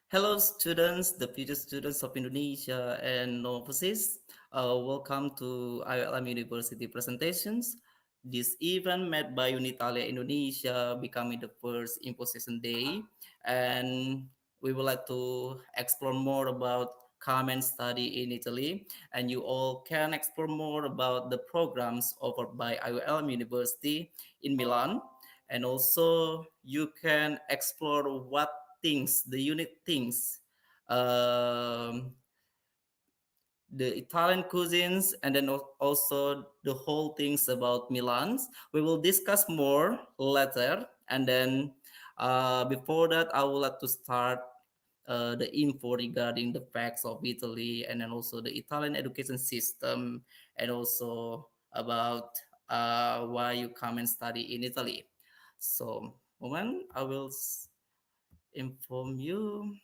Hello, students, the future students of Indonesia and overseas. Welcome to IULM University presentations. This event made by Unitalia Indonesia becoming the first imposition day, and we would like to explore more about come and study in Italy, and you all can explore more about the programs offered by IULM University in Milan, and also you can explore what things, the unique things, um, the Italian cuisines, and then also the whole things about Milan's. We will discuss more later, and then before that, I would like to start the info regarding the facts of Italy, and then also the Italian education system, and also about why you come and study in Italy. So, moment, I will inform you.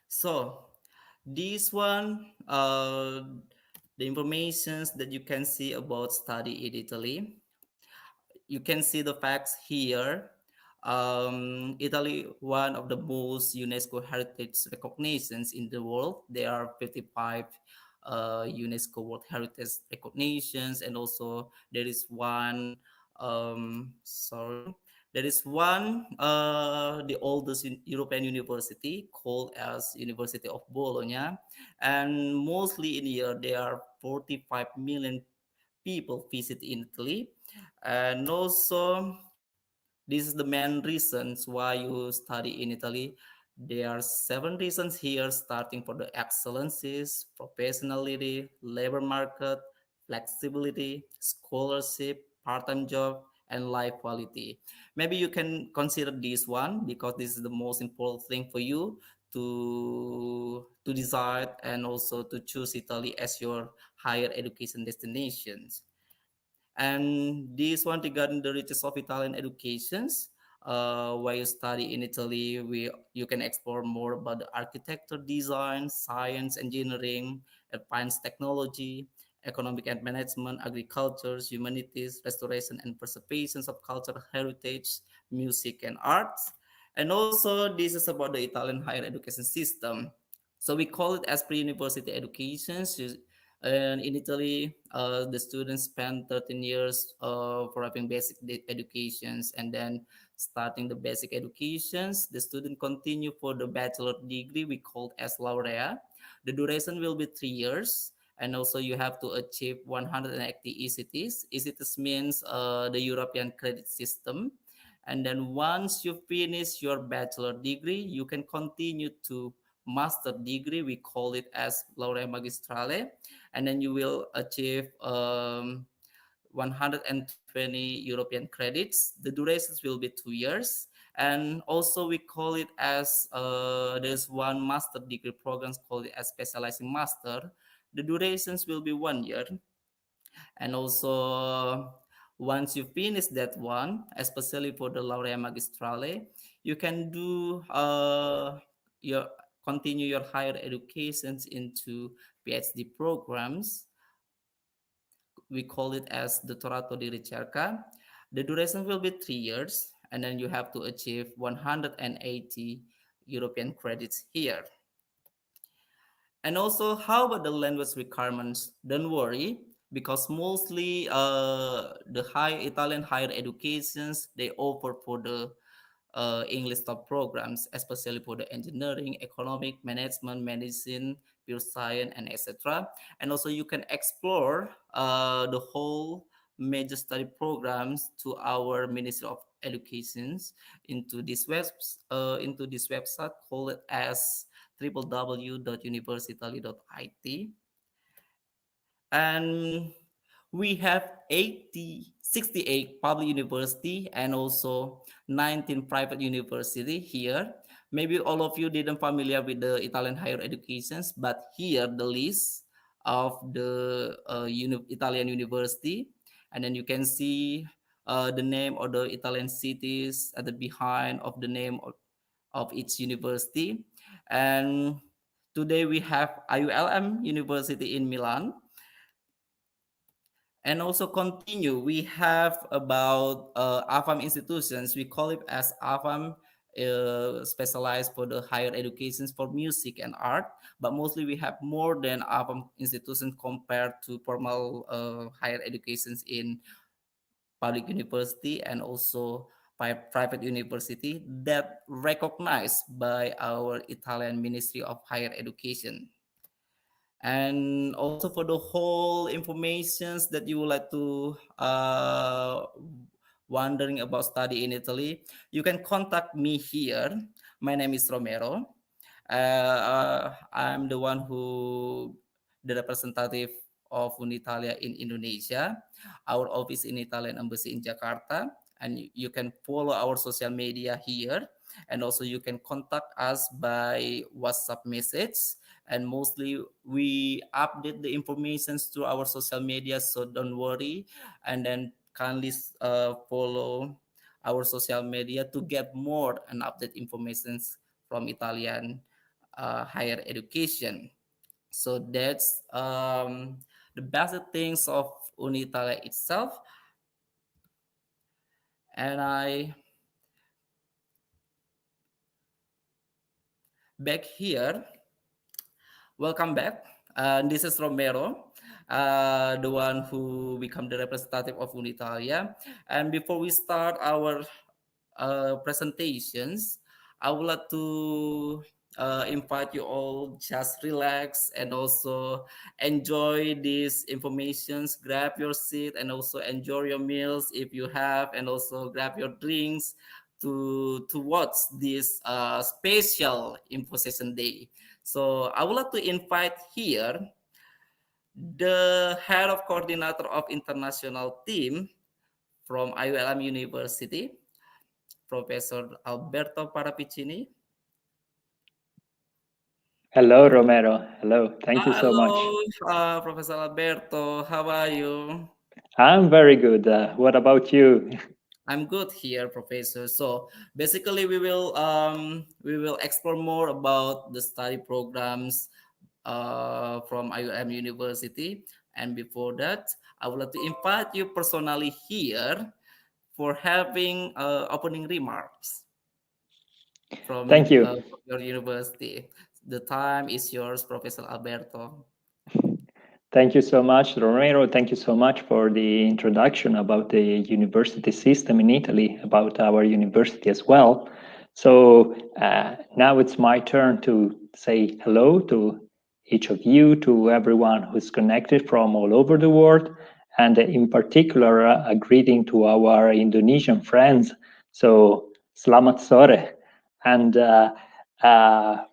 So this one, the informations that you can see about study in Italy, you can see the facts here. Italy, one of the most UNESCO heritage recognitions in the world. There are 55 UNESCO World Heritage recognitions, and also there is one. Sorry, there is one. The oldest European university called as University of Bologna, and mostly in a year there are 45 million people visit Italy, and also this is the main reasons why you study in Italy. There are seven reasons here, starting for the excellencies, professionality, labor market, flexibility, scholarship, part-time job, and life quality. Maybe you can consider this one because this is the most important thing for you to decide and also to choose Italy as your higher education destinations. And this one regarding the riches of Italian educations. While you study in Italy, you can explore more about the architecture, design, science, engineering, advanced technology, economic and management, agriculture, humanities, restoration and preservation of cultural heritage, music and arts. And also, this is about the Italian higher education system. So we call it as pre-university education. And in Italy, the students spend 13 years for having basic educations, and then starting the basic educations, the student continue for the bachelor degree we call as laurea. The duration will be 3 years, and also you have to achieve 180 ECTs. ECTs means the European credit system. And then once you finish your bachelor degree, you can continue to master degree. We call it as laurea magistrale, and then you will achieve 120 European credits. The durations will be 2 years. And also we call it as there's one master degree programs called it as specializing master. The durations will be 1 year. And also once you finish that one, especially for the laurea magistrale, you can do your continue your higher educations into PhD programs. We call it as Dottorato di Ricerca. The duration will be 3 years, and then you have to achieve 180 European credits here. And also, how about the language requirements? Don't worry, because mostly the high Italian higher educations they offer for the English top programs, especially for the engineering, economic, management, medicine, pure science, and etc. And also, you can explore the whole major study programs to our Ministry of Educations into this website called as www.universitaly.it. And we have 68 public university and also 19 private university here. Maybe all of you didn't familiar with the Italian higher educations, but here the list of the Italian university, and then you can see the name or the Italian cities at the behind of the name of each university. And today we have IULM University in Milan. And also continue, we have about AFAM institutions. We call it as AFAM, specialized for the higher educations for music and art. But mostly we have more than AFAM institutions compared to formal higher educations in public university and also private university that recognized by our Italian Ministry of Higher Education. And also for the whole informations that you would like to wondering about study in Italy, you can contact me here. My name is Romero. I'm the one who the representative of Unitalia in Indonesia. Our office in Italian Embassy in Jakarta, and you can follow our social media here, and also you can contact us by WhatsApp message. And mostly we update the informations through our social media, so don't worry. And then kindly follow our social media to get more and update informations from Italian higher education. So that's the basic things of Unitalia itself. And I back here. Welcome back. This is Romero, the one who become the representative of Unitalia. And before we start our presentations, I would like to invite you all just relax and also enjoy these informations. Grab your seat and also enjoy your meals if you have, and also grab your drinks to watch this special info session day. So I would like to invite here the head of coordinator of international team from IULM University, Professor Alberto Pravichini. Hello, Romero. Hello. Thank you so much. Hello, Professor Alberto. How are you? I'm very good. What about you? I'm good here, Professor. So basically, we will explore more about the study programs from IUM University. And before that, I would like to invite you personally here for having opening remarks Thank you. from your university. The time is yours, Professor Alberto. Thank you so much, Romero. Thank you so much for the introduction about the university system in Italy, about our university as well. So now it's my turn to say hello to each of you, to everyone who's connected from all over the world, and in particular, a greeting to our Indonesian friends. So, selamat sore. And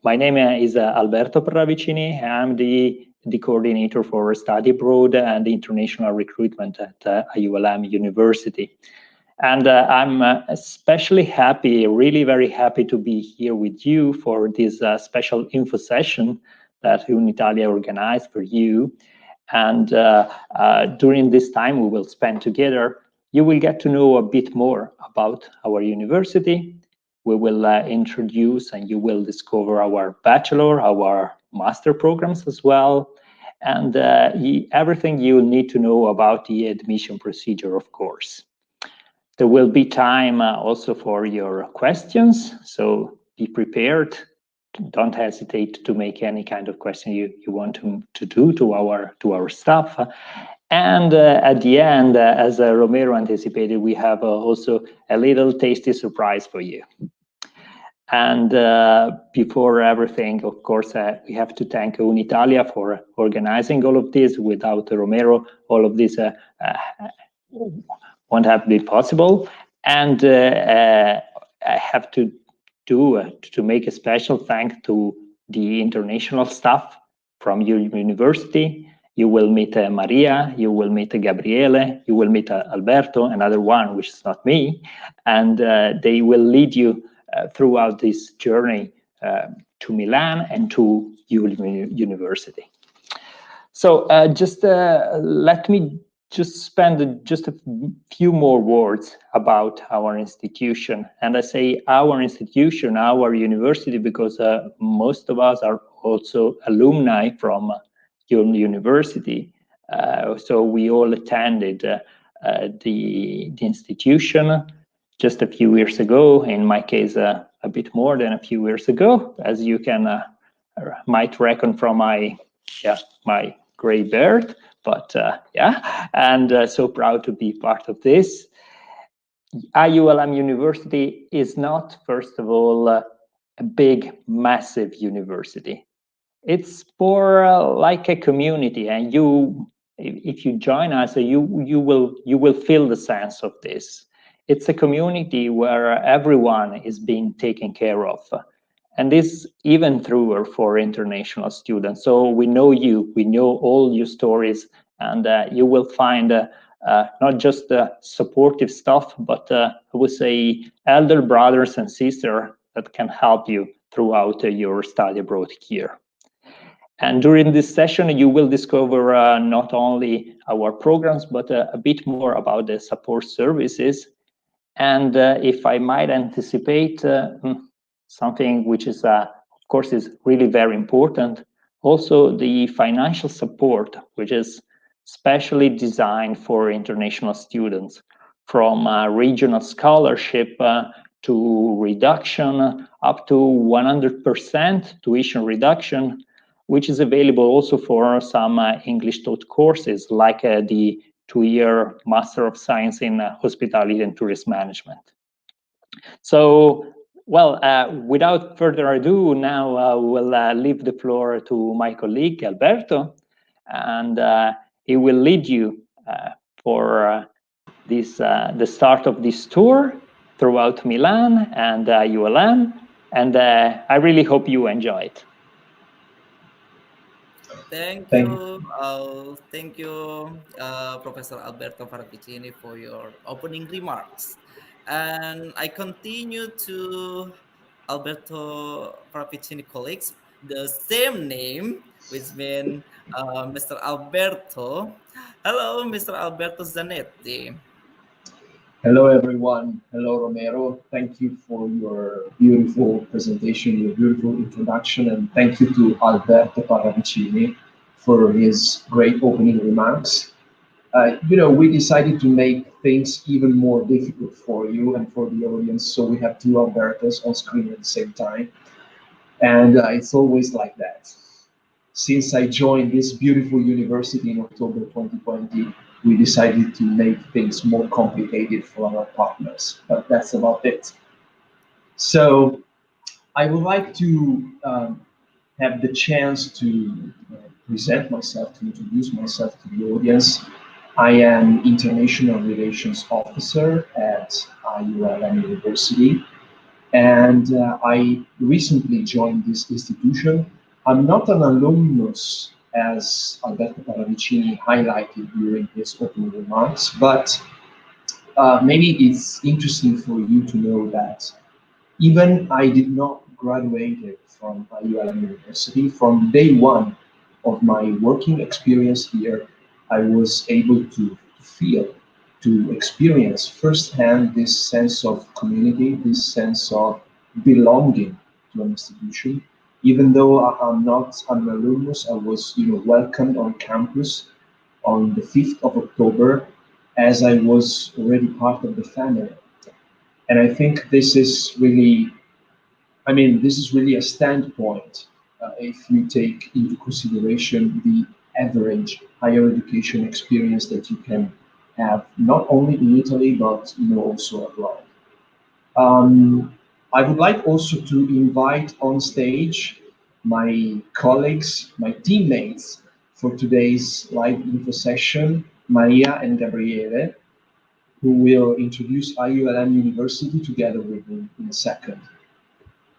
my name is Alberto Pravichini. I'm the coordinator for study abroad and international recruitment at IULM University. And I'm especially happy, really very happy to be here with you for this special info session that Unitalia organized for you. And during this time we will spend together, you will get to know a bit more about our university. We will introduce and you will discover our bachelor, our master programs as well, and everything you need to know about the admission procedure, of course. There will be time also for your questions, so be prepared. Don't hesitate to make any kind of question you want to do to our staff. And at the end, as Romero anticipated, we have also a little tasty surprise for you. And before everything, of course, we have to thank Unitalia for organizing all of this. Without Romero, all of this won't have been possible. And I have to make a special thanks to the international staff from your university. You will meet Maria, you will meet Gabriele, you will meet Alberto, another one, which is not me, and they will lead you throughout this journey to Milan and to IULM University. So just let me just spend just a few more words about our institution. And I say our institution, our university, because most of us are also alumni from your university. So we all attended the institution just a few years ago. In my case, a bit more than a few years ago, as you can might reckon from my gray beard. But and so proud to be part of this. IULM University is not, first of all, a big, massive university. It's more like a community, and if you join us, you will feel the sense of this. It's a community where everyone is being taken care of, and this even truer for international students. So we know you, we know all your stories, and you will find not just supportive stuff, but I would say elder brothers and sisters that can help you throughout your study abroad here. And during this session, you will discover not only our programs, but a bit more about the support services. And if I might anticipate something which is, of course, is really very important, also the financial support, which is specially designed for international students, from regional scholarship to reduction up to 100% tuition reduction, which is available also for some English taught courses, like the 2-year Master of Science in Hospitality and Tourist Management. So, well, without further ado, now we'll leave the floor to my colleague, Alberto, and he will lead you for this the start of this tour throughout Milan and IULM, and I really hope you enjoy it. Thank you, Professor Alberto Pravichini, for your opening remarks. And I continue to Alberto Pravichini colleagues, the same name, which means Mr. Alberto. Hello, Mr. Alberto Zanetti. Hello, everyone. Hello, Romero. Thank you for your beautiful presentation, your beautiful introduction, and thank you to Alberto Paravicini for his great opening remarks. We decided to make things even more difficult for you and for the audience, so we have two Albertos on screen at the same time, and it's always like that. Since I joined this beautiful university in October 2020, we decided to make things more complicated for our partners, but that's about it. So I would like to have the chance to present myself, to introduce myself to the audience. I am International Relations Officer at IULM University, and I recently joined this institution. I'm not an alumnus, as Alberto Paravicini highlighted during his opening remarks, but maybe it's interesting for you to know that even I did not graduate from IULM University. From day one of my working experience here, I was able to feel, to experience firsthand this sense of community, this sense of belonging to an institution. Even though I'm not an alumnus, I was, welcomed on campus on the 5th of October, as I was already part of the family. And I think this is really a standpoint if you take into consideration the average higher education experience that you can have, not only in Italy, but also abroad. I would like also to invite on stage my colleagues, my teammates for today's live info session, Maria and Gabriele, who will introduce IULM University together with me in a second.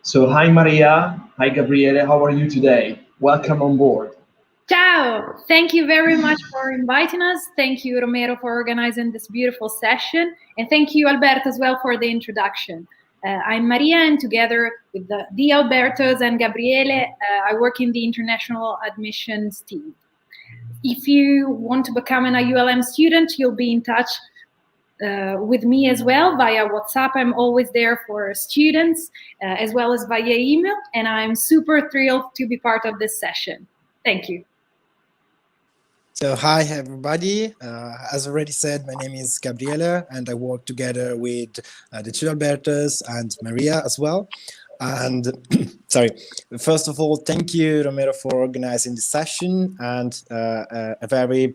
So hi Maria, hi Gabriele, how are you today? Welcome on board. Ciao, thank you very much for inviting us. Thank you, Romero, for organizing this beautiful session. And thank you, Alberto, as well for the introduction. I'm Maria, and together with the Albertos and Gabriele, I work in the international admissions team. if you want to become an IULM student, you'll be in touch with me as well via WhatsApp. I'm always there for students, as well as via email, and I'm super thrilled to be part of this session. Thank you. So hi everybody, as already said, my name is Gabriele and I work together with the two Albertos and Maria as well. And sorry, first of all, thank you Romero for organizing the session, and a very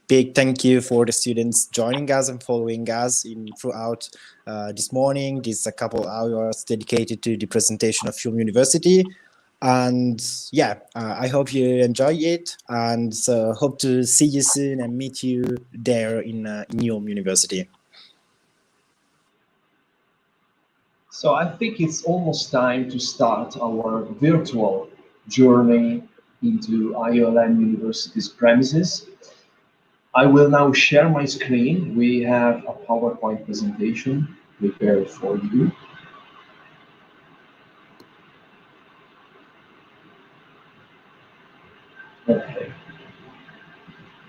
big thank you for the students joining us and following us throughout this morning. This is a couple hours dedicated to the presentation of Film University. And yeah, I hope you enjoy it, and hope to see you soon and meet you there in IULM University. So I think it's almost time to start our virtual journey into IULM University's premises. I will now share my screen. We have a PowerPoint presentation prepared for you. Okay.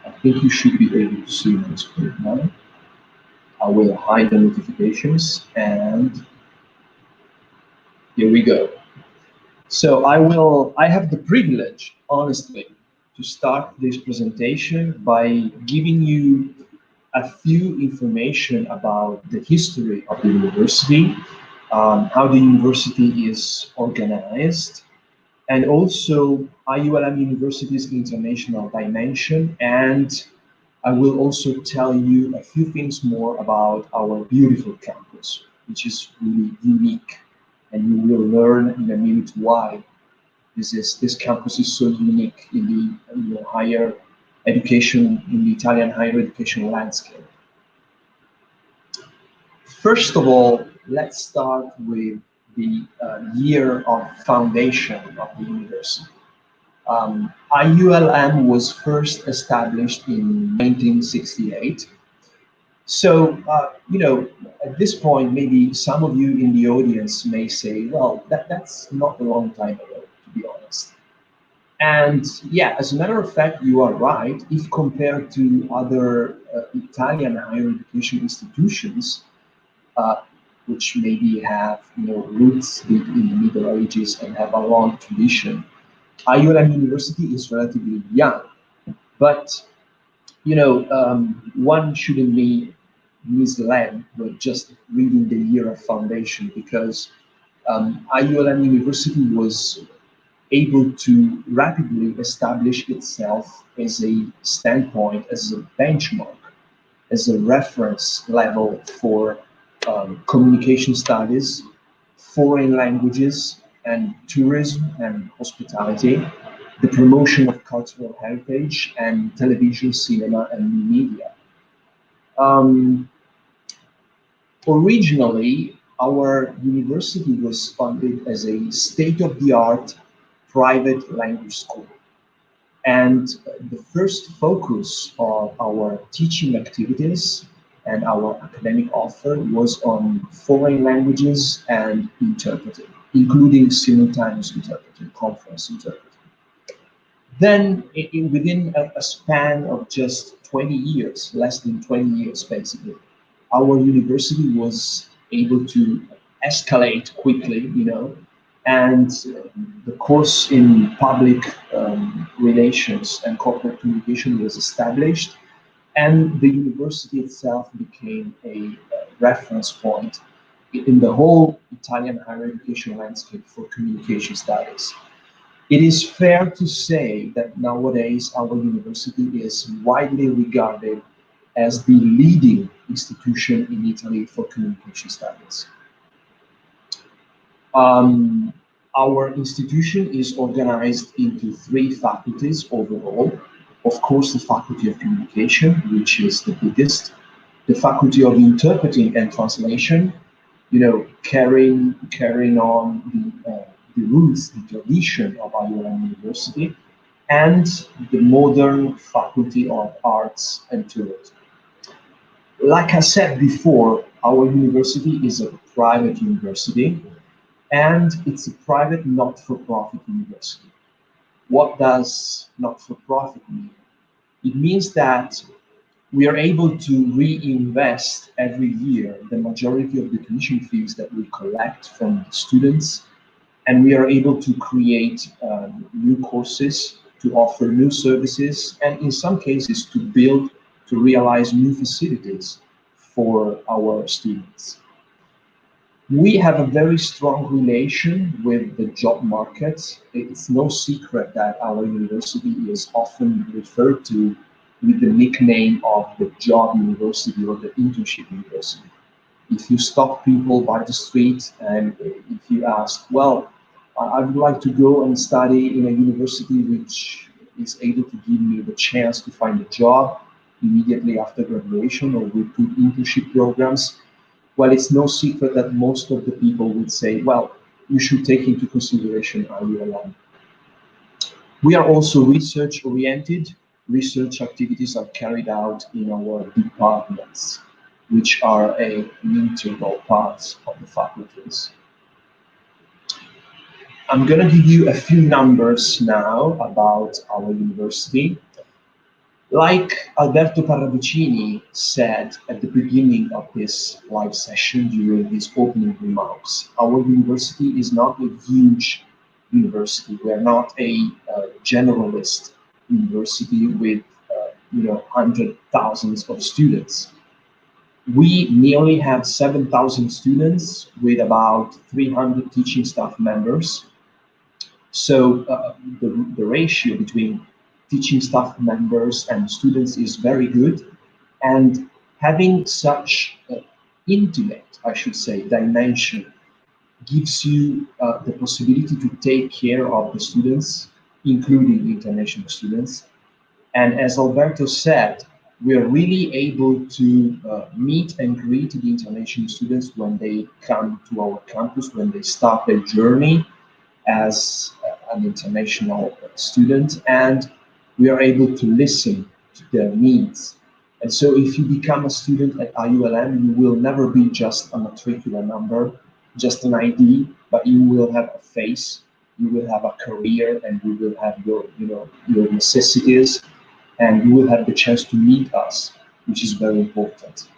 I think you should be able to see my screen now. I will hide the notifications, and here we go. So I have the privilege, honestly, to start this presentation by giving you a few information about the history of the university, how the university is organized, and also IULM University's international dimension. And I will also tell you a few things more about our beautiful campus, which is really unique. And you will learn in a minute why this campus is so unique in the higher education, in the Italian higher education landscape. First of all, let's start with the year of foundation of the university. IULM was first established in 1968. So, at this point, maybe some of you in the audience may say, well, that's not a long time ago, to be honest. And yeah, as a matter of fact, you are right. If compared to other Italian higher education institutions, which maybe have roots deep in the Middle Ages and have a long tradition, IULM University is relatively young. But one shouldn't be misled with just reading the year of foundation, because IULM University was able to rapidly establish itself as a standpoint, as a benchmark, as a reference level for communication studies, foreign languages, and tourism and hospitality, the promotion of cultural heritage, and television, cinema, and new media. Originally, our university was funded as a state-of-the-art private language school. And the first focus of our teaching activities and our academic offer was on foreign languages and interpreting, including simultaneous interpreting, conference interpreting. Then, within a span of just 20 years, less than 20 years basically, our university was able to escalate quickly, and the course in public relations and corporate communication was established, and the university itself became a reference point in the whole Italian higher education landscape for communication studies. It is fair to say that nowadays our university is widely regarded as the leading institution in Italy for communication studies. Our institution is organized into 3 faculties overall. Of course, the Faculty of Communication, which is the biggest, the Faculty of Interpreting and Translation, carrying on the roots, the tradition of IULM University, and the modern Faculty of Arts and Tourism. Like I said before, our university is a private university, and it's a private not-for-profit university. What does not-for-profit mean? It means that we are able to reinvest every year the majority of the tuition fees that we collect from students, and we are able to create new courses, to offer new services, and in some cases to realize new facilities for our students. We have a very strong relation with the job market. It's no secret that our university is often referred to with the nickname of the job university or the internship university. If you stop people by the street and if you ask, well, I would like to go and study in a university which is able to give me the chance to find a job immediately after graduation, or we put internship programs, well, it's no secret that most of the people would say, well, you should take into consideration IULM. We are also research-oriented. Research activities are carried out in our departments, which are an integral part of the faculties. I'm going to give you a few numbers now about our university. Like Alberto Pravichini said at the beginning of this live session during his opening remarks, our university is not a huge university. We are not a generalist university with hundred thousands of students. We nearly have 7,000 students with about 300 teaching staff members. So the ratio between teaching staff members and students is very good, and having such intimate, I should say, dimension gives you the possibility to take care of the students, including international students. And as Alberto said, we are really able to meet and greet the international students when they come to our campus, when they start their journey as an international student, and we are able to listen to their needs. And so if you become a student at IULM, you will never be just a matricular number, just an ID, but you will have a face, you will have a career, and you will have your necessities, and you will have the chance to meet us, which is very important.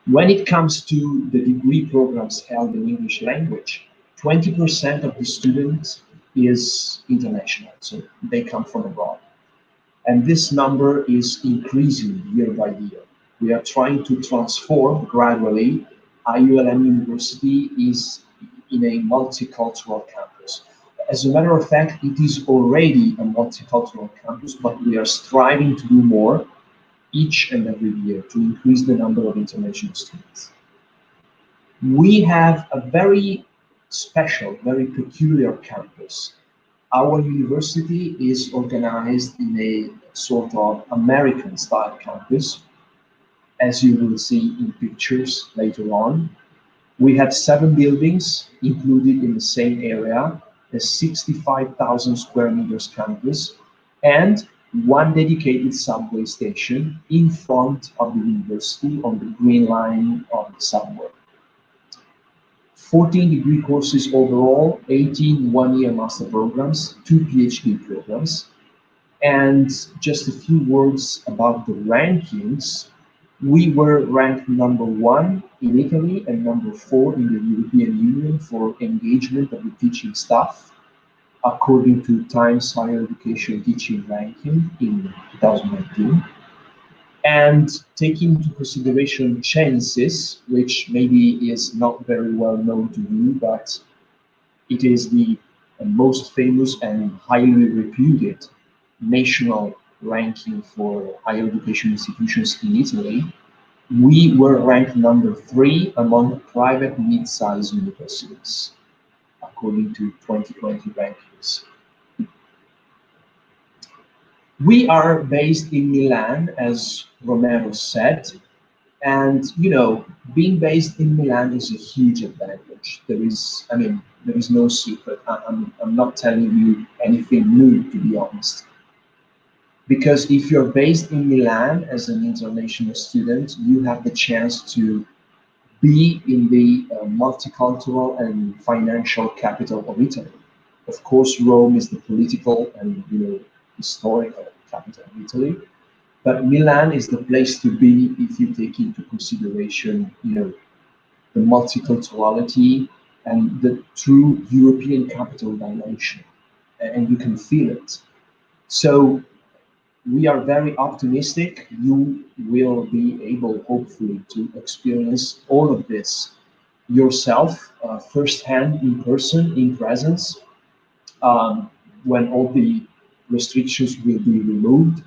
When it comes to the degree programs held in English language, 20% of the students is international, so they come from abroad. And this number is increasing year by year. We are trying to transform gradually. IULM University is in a multicultural campus. As a matter of fact, it is already a multicultural campus, but we are striving to do more each and every year to increase the number of international students. We have a very special, very peculiar campus. Our university is organized in a sort of American-style campus, as you will see in pictures later on. We have 7 buildings included in the same area, a 65,000 square meters campus, and 1 dedicated subway station in front of the university on the green line of the subway. 14 degree courses overall, 18 one-year master programs, 2 PhD programs. And just a few words about the rankings. We were ranked number 1 in Italy and number 4 in the European Union for engagement of the teaching staff, according to Times Higher Education Teaching Ranking in 2019. And taking into consideration Census, which maybe is not very well known to you, but it is the most famous and highly reputed national ranking for higher education institutions in Italy, we were ranked number 3 among private mid-sized universities, according to 2020 rankings. We are based in Milan, as Romero said, and being based in Milan is a huge advantage. There is no secret. I'm not telling you anything new, to be honest. Because if you're based in Milan as an international student, you have the chance to be in the multicultural and financial capital of Italy. Of course, Rome is the political and historical capital of Italy. But Milan is the place to be if you take into consideration, the multiculturality and the true European capital dimension, and you can feel it. So we are very optimistic. You will be able, hopefully, to experience all of this yourself, firsthand, in person, in presence, when all the restrictions will be removed.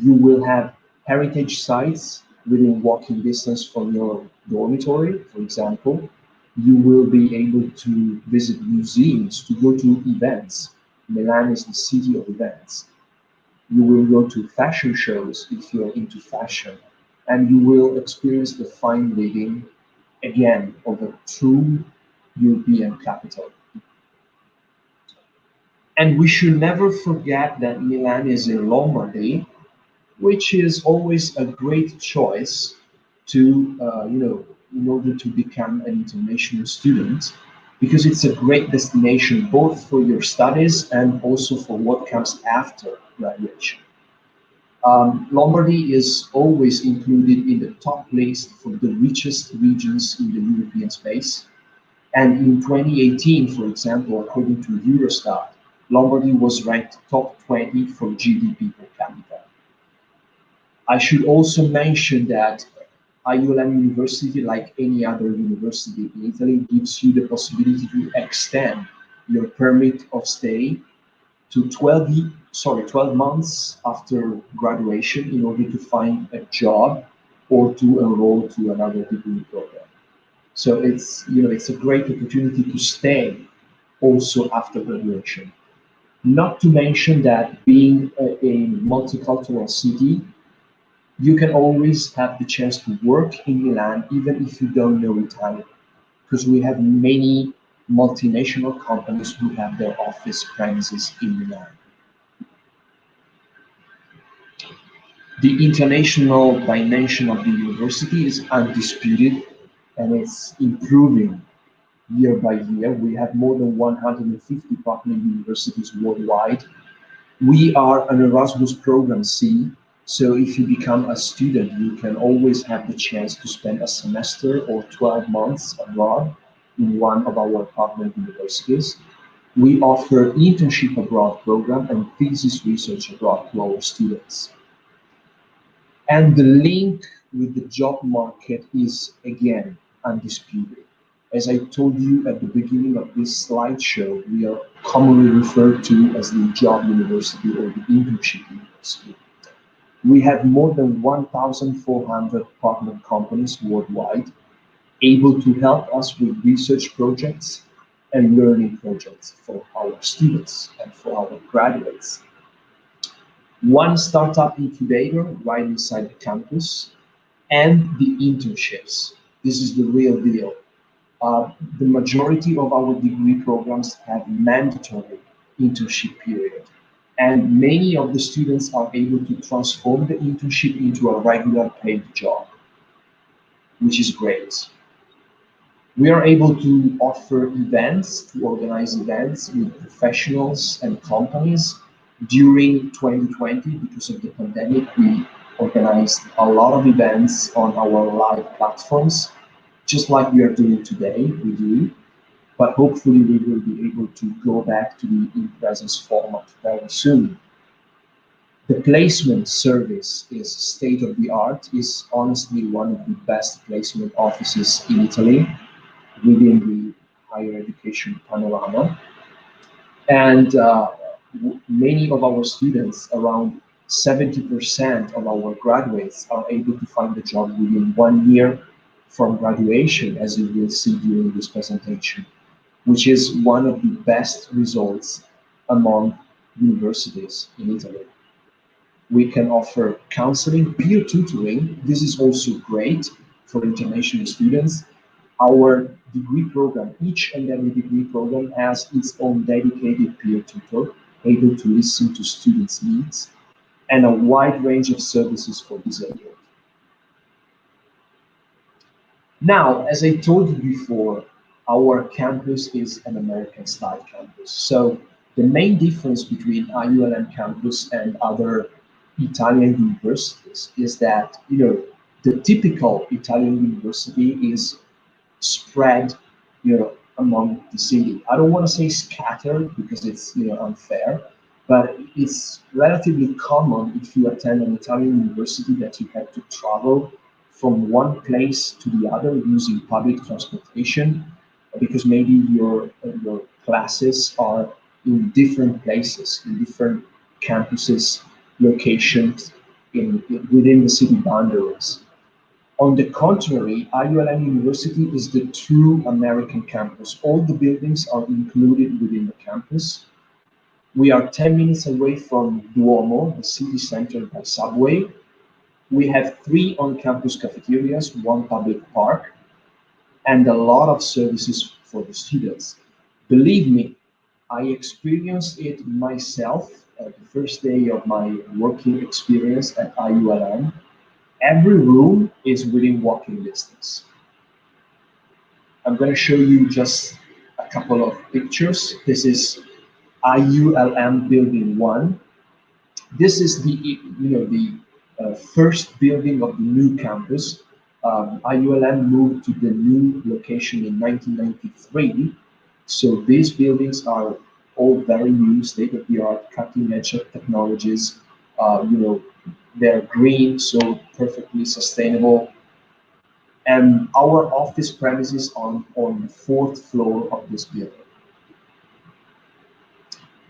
You will have heritage sites within walking distance from your dormitory, for example. You will be able to visit museums, to go to events. Milan is the city of events. You will go to fashion shows if you're into fashion, and you will experience the fine living, again, of a true European capital. And we should never forget that Milan is in Lombardy, which is always a great choice to, in order to become an international student, because it's a great destination both for your studies and also for what comes after graduation. Lombardy is always included in the top list for the richest regions in the European space. And in 2018, for example, according to Eurostat, Lombardy was ranked top 20 for GDP per capita. I should also mention that IULM University, like any other university in Italy, gives you the possibility to extend your permit of stay to 12 months after graduation in order to find a job or to enroll to another degree program. So it's a great opportunity to stay also after graduation. Not to mention that being a multicultural city, you can always have the chance to work in Milan even if you don't know Italian, because we have many multinational companies who have their office premises in Milan. The international dimension of the university is undisputed, and it's improving year by year. We have more than 150 partner universities worldwide. We are an Erasmus program C, so if you become a student, you can always have the chance to spend a semester or 12 months abroad in one of our partner universities. We offer internship abroad program and thesis research abroad to our students. And the link with the job market is, again, undisputed. As I told you at the beginning of this slideshow, we are commonly referred to as the job university or the internship university. We have more than 1,400 partner companies worldwide able to help us with research projects and learning projects for our students and for our graduates. One startup incubator right inside the campus, and the internships. This is the real deal. The majority of our degree programs have mandatory internship period, and many of the students are able to transform the internship into a regular paid job, which is great. We are able to offer events, to organize events with professionals and companies. During 2020, because of the pandemic, we organized a lot of events on our live platforms, just like we are doing today, we do. But hopefully we will be able to go back to the in-presence format very soon. The placement service is state-of-the-art, is honestly one of the best placement offices in Italy within the higher education panorama. And many of our students, around 70% of our graduates, are able to find a job within 1 year from graduation, as you will see during this presentation, which is one of the best results among universities in Italy. We can offer counseling, peer tutoring. This is also great for international students. Our degree program, each and every degree program has its own dedicated peer tutor, able to listen to students' needs, and a wide range of services for disabled. Now, as I told you before, our campus is an American-style campus. So the main difference between IULM campus and other Italian universities is that, you know, the typical Italian university is spread, you know, among the city. I don't want to say scattered because it's, you know, unfair, but it's relatively common if you attend an Italian university that you have to travel from one place to the other using public transportation, because maybe your classes are in different places, in different campuses, locations within the city boundaries. On the contrary, IULM University is the true American campus. All the buildings are included within the campus. We are 10 minutes away from Duomo, the city center by subway. We have 3 on-campus cafeterias, 1 public park, and a lot of services for the students. Believe me, I experienced it myself at the first day of my working experience at IULM. Every room is within walking distance. I'm going to show you just a couple of pictures. This is IULM Building 1. This is the first building of the new campus. IULM moved to the new location in 1993. So these buildings are all very new, state-of-the-art, cutting-edge technologies. You know, they're green, so perfectly sustainable. And our office premises on the 4th floor of this building.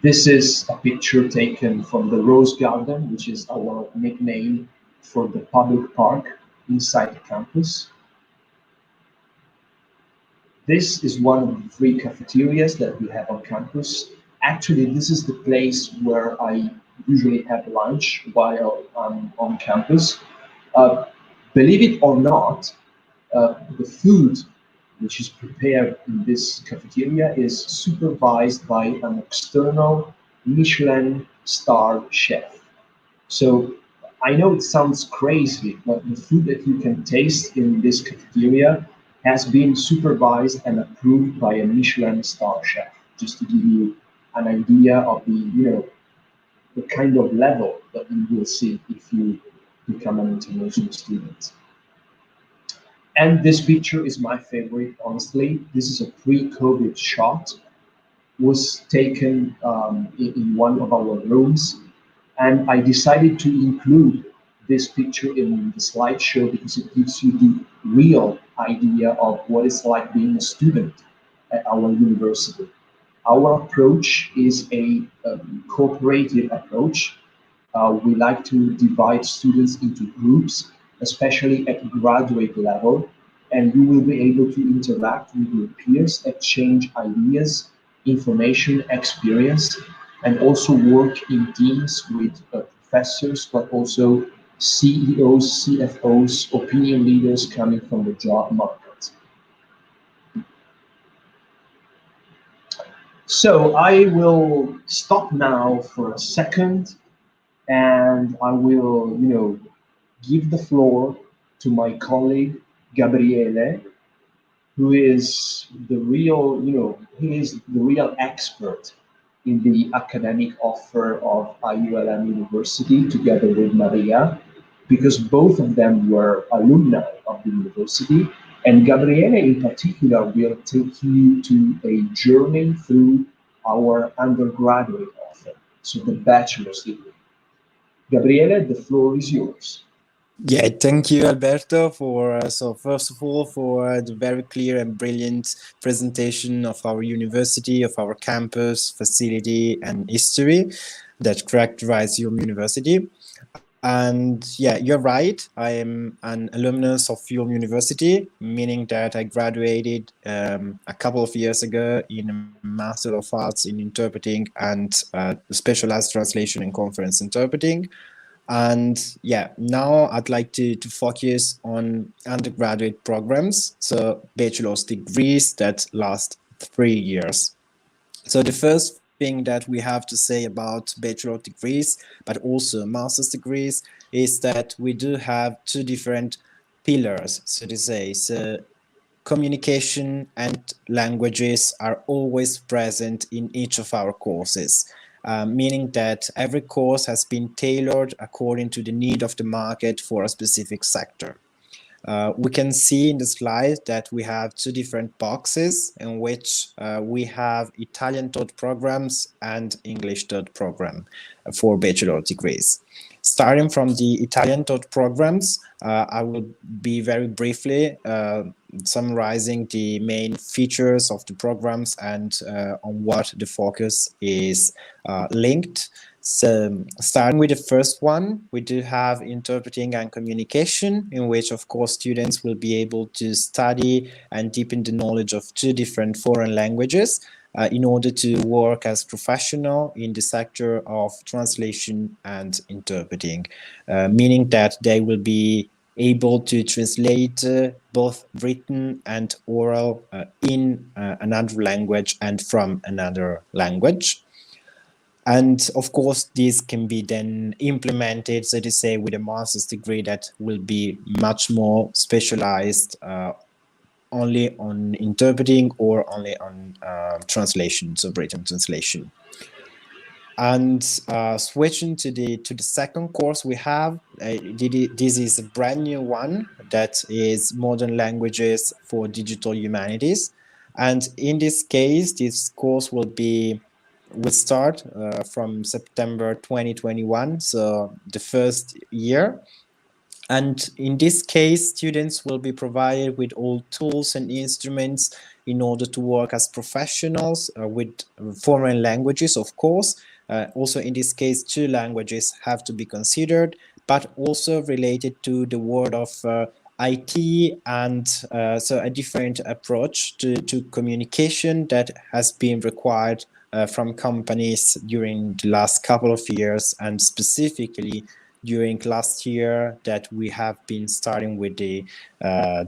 This is a picture taken from the Rose Garden, which is our nickname for the public park inside the campus. This is one of the 3 cafeterias that we have on campus. Actually, this is the place where I usually have lunch while I'm on campus. Believe it or not, the food which is prepared in this cafeteria is supervised by an external Michelin star chef. So I know it sounds crazy, but the food that you can taste in this cafeteria has been supervised and approved by a Michelin star chef, just to give you an idea of the, you know, the kind of level that you will see if you become an international student. And this picture is my favorite, honestly. This is a pre-COVID shot. Was taken in one of our rooms. And I decided to include this picture in the slideshow because it gives you the real idea of what it's like being a student at our university. Our approach is a cooperative approach. We like to divide students into groups, especially at graduate level, and you will be able to interact with your peers, exchange ideas, information, experience, and also work in teams with professors, but also CEOs, CFOs, opinion leaders coming from the job market. So I will stop now for a second, and I will, you know, give the floor to my colleague Gabriele, who is the real, you know, he is the real expert in the academic offer of IULM University together with Maria, because both of them were alumni of the university. And Gabriele in particular will take you to a journey through our undergraduate offer, so the bachelor's degree. Gabriele, the floor is yours. Yeah, thank you, Alberto, for so first of all for the very clear and brilliant presentation of our university, of our campus, facility, and history that characterize your university. And yeah, you're right. I am an alumnus of Ulm University, meaning that I graduated a couple of years ago in a Master of Arts in Interpreting and Specialized Translation and Conference Interpreting. And yeah, now I'd like to focus on undergraduate programs, so bachelor's degrees that last 3 years. So the first thing that we have to say about bachelor degrees, but also master's degrees, is that we do have 2 different pillars, so to say. So communication and languages are always present in each of our courses. meaning that every course has been tailored according to the need of the market for a specific sector. We can see in the slide that we have two different boxes in which we have Italian taught programs and English taught program for bachelor degrees. Starting from the Italian taught programs, I will be very briefly summarizing the main features of the programs and on what the focus is linked. So starting with the first one, we do have interpreting and communication, in which, of course, students will be able to study and deepen the knowledge of two different foreign languages in order to work as professional in the sector of translation and interpreting, meaning that they will be able to translate both written and oral in another language and from another language. And of course, this can be then implemented, so to say, with a master's degree that will be much more specialized only on interpreting or only on translation, so written translation. And switching to the second course we have, this is a brand new one that is Modern Languages for Digital Humanities. And in this case, this course will start from September 2021, so the first year. And in this case, students will be provided with all tools and instruments in order to work as professionals with foreign languages, of course. Also, in this case, two languages have to be considered, but also related to the world of IT and so a different approach to communication that has been required from companies during the last couple of years, and specifically during last year that we have been starting with the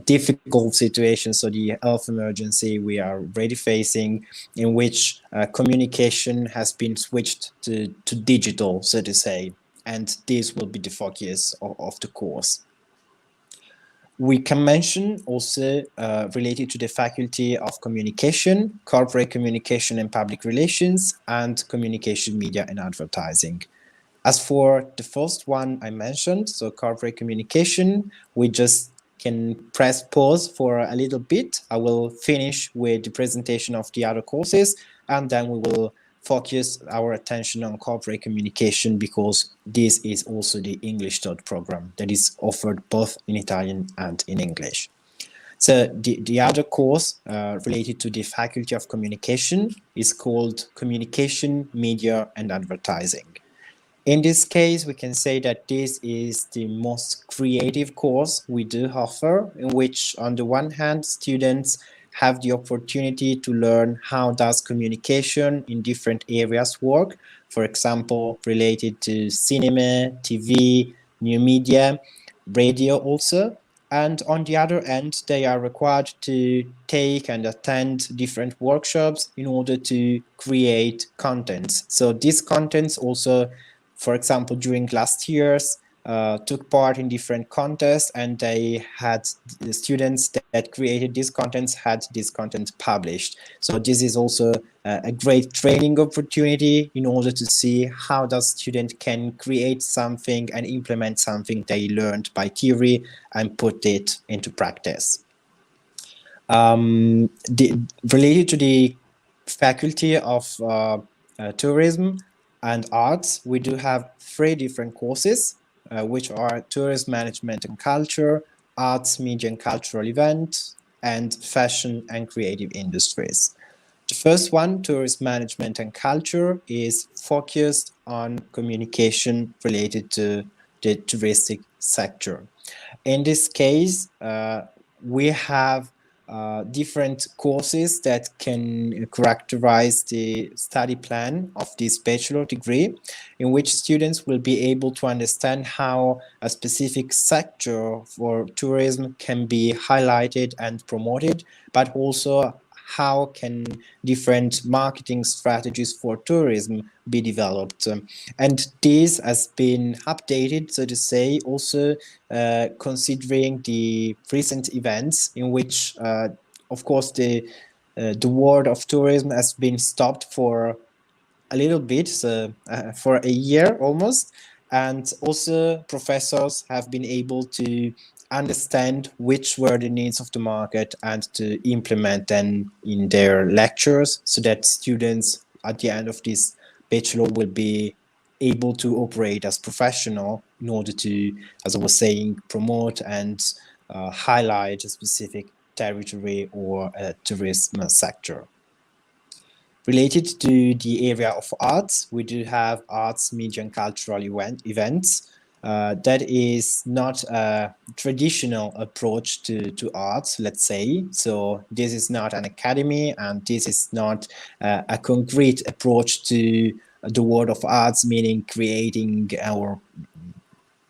difficult situation, so the health emergency we are already facing, in which communication has been switched to digital, so to say, and this will be the focus of the course. We can mention also related to the Faculty of Communication, Corporate Communication and Public Relations, and Communication, Media and Advertising. As for the first one I mentioned, so corporate communication, we just can press pause for a little bit. I will finish with the presentation of the other courses, and then we will focus our attention on corporate communication, because this is also the English taught program that is offered both in Italian and in English. So the other course related to the Faculty of Communication is called Communication, Media and Advertising. In this case, we can say that this is the most creative course we do offer, in which, on the one hand, students have the opportunity to learn how does communication in different areas work, for example, related to cinema, TV, new media, radio also. And on the other end, they are required to take and attend different workshops in order to create contents. So these contents also, for example, during last years, took part in different contests, and they had the students that created these contents had this content published. So this is also a great training opportunity in order to see how the student can create something and implement something they learned by theory and put it into practice. Related to the Faculty of Tourism and Arts, we do have 3 different courses, which are Tourism Management and Culture, Arts, Media and Cultural Events, and Fashion and Creative Industries. The first one, Tourism Management and Culture, is focused on communication related to the touristic sector. In this case, we have different courses that can characterize the study plan of this bachelor degree, in which students will be able to understand how a specific sector for tourism can be highlighted and promoted, but also how can different marketing strategies for tourism be developed. And this has been updated, so to say, also considering the recent events in which, of course, the world of tourism has been stopped for a little bit, so for a year almost. And also professors have been able to understand which were the needs of the market and to implement them in their lectures, so that students at the end of this bachelor will be able to operate as professional in order to, as I was saying, promote and highlight a specific territory or a tourism sector. Related to the area of arts, we do have arts, media, and cultural events. That is not a traditional approach to arts, let's say. So this is not an academy, and this is not a concrete approach to the world of arts, meaning creating our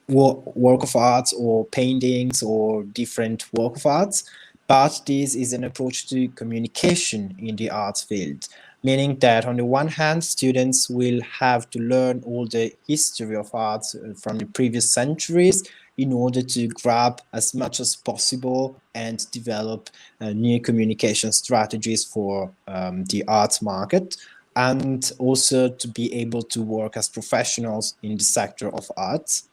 work of arts or paintings or different work of arts, but this is an approach to communication in the arts field, meaning that on the one hand, students will have to learn all the history of arts from the previous centuries in order to grab as much as possible and develop new communication strategies for the arts market, and also to be able to work as professionals in the sector of arts.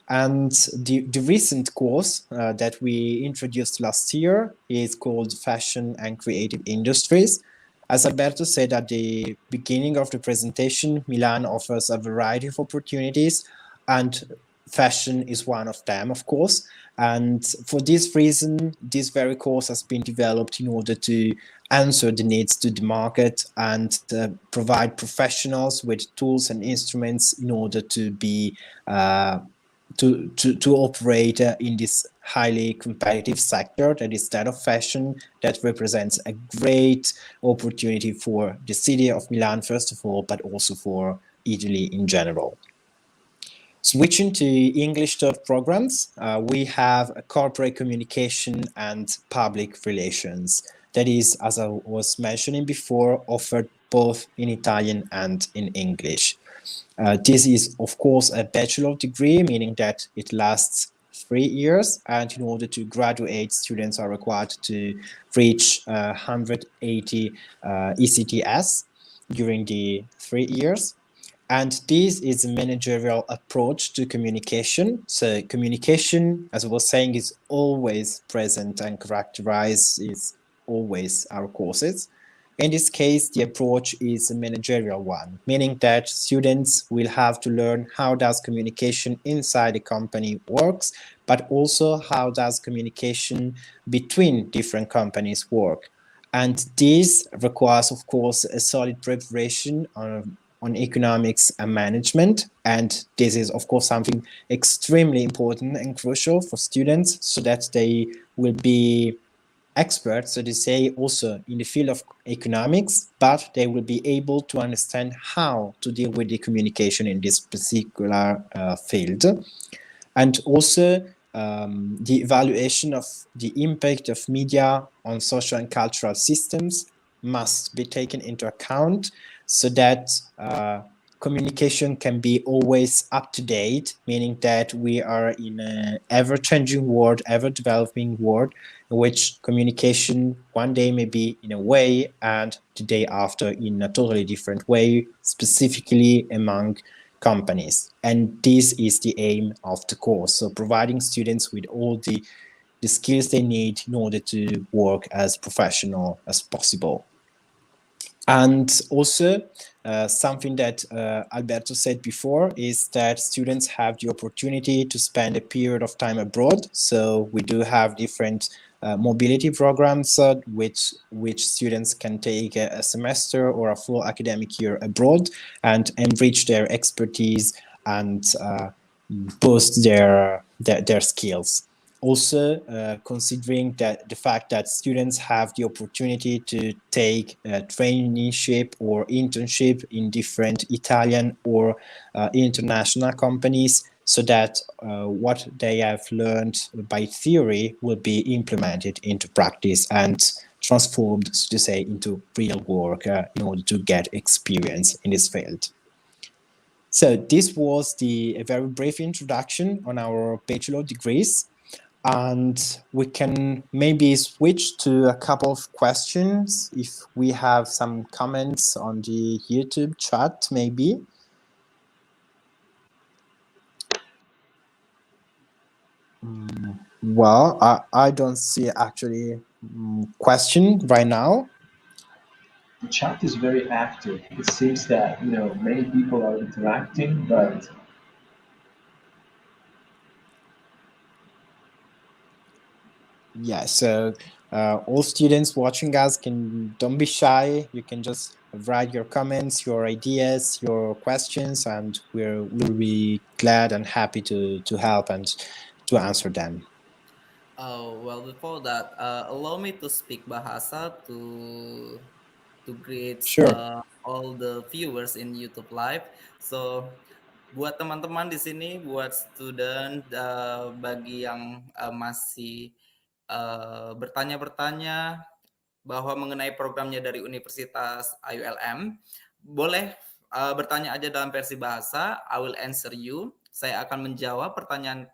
And the recent course that we introduced last year is called Fashion and Creative Industries. As Alberto said at the beginning of the presentation, Milan offers a variety of opportunities, and fashion is one of them, of course. And for this reason, this very course has been developed in order to answer the needs to the market and provide professionals with tools and instruments in order to be to operate in this highly competitive sector that is that of fashion, that represents a great opportunity for the city of Milan, first of all, but also for Italy in general. Switching to English third programs, we have a corporate communication and public relations. That is, as I was mentioning before, offered both in Italian and in English. This is, of course, a bachelor degree, meaning that it lasts 3 years, and in order to graduate, students are required to reach 180 ECTS during the 3 years. And this is a managerial approach to communication. So communication, as I was saying, is always present and characterizes always our courses. In this case, the approach is a managerial one, meaning that students will have to learn how does communication inside the company works, but also how does communication between different companies work. And this requires, of course, a solid preparation on economics and management. And this is, of course, something extremely important and crucial for students so that they will be experts, so to say, also in the field of economics, but they will be able to understand how to deal with the communication in this particular field. And also the evaluation of the impact of media on social and cultural systems must be taken into account so that communication can be always up to date, meaning that we are in an ever-changing world, ever-developing world, in which communication one day may be in a way and the day after in a totally different way, specifically among companies. And this is the aim of the course, so providing students with all the skills they need in order to work as professional as possible. And also, something that Alberto said before is that students have the opportunity to spend a period of time abroad. So we do have different mobility programs which students can take a semester or a full academic year abroad and enrich their expertise and boost their skills. Also, considering that the fact that students have the opportunity to take a traineeship or internship in different Italian or international companies, so that what they have learned by theory will be implemented into practice and transformed, so to say, into real work in order to get experience in this field. So this was a very brief introduction on our bachelor degrees. And we can maybe switch to a couple of questions if we have some comments on the YouTube chat, maybe. Well, I don't see actually question right now. The chat is very active. It seems that many people are interacting, but Yeah, so all students watching us don't be shy. You can just write your comments, your ideas, your questions, and we'll be glad and happy to help and to answer them. Oh, well, before that, allow me to speak bahasa to greet Sure. all the viewers in YouTube Live. So, buat teman-teman di sini, buat student, bagi yang masih bertanya-bertanya bahwa mengenai programnya dari Universitas IULM, boleh bertanya aja dalam versi bahasa. I will answer you. Saya akan menjawab pertanyaan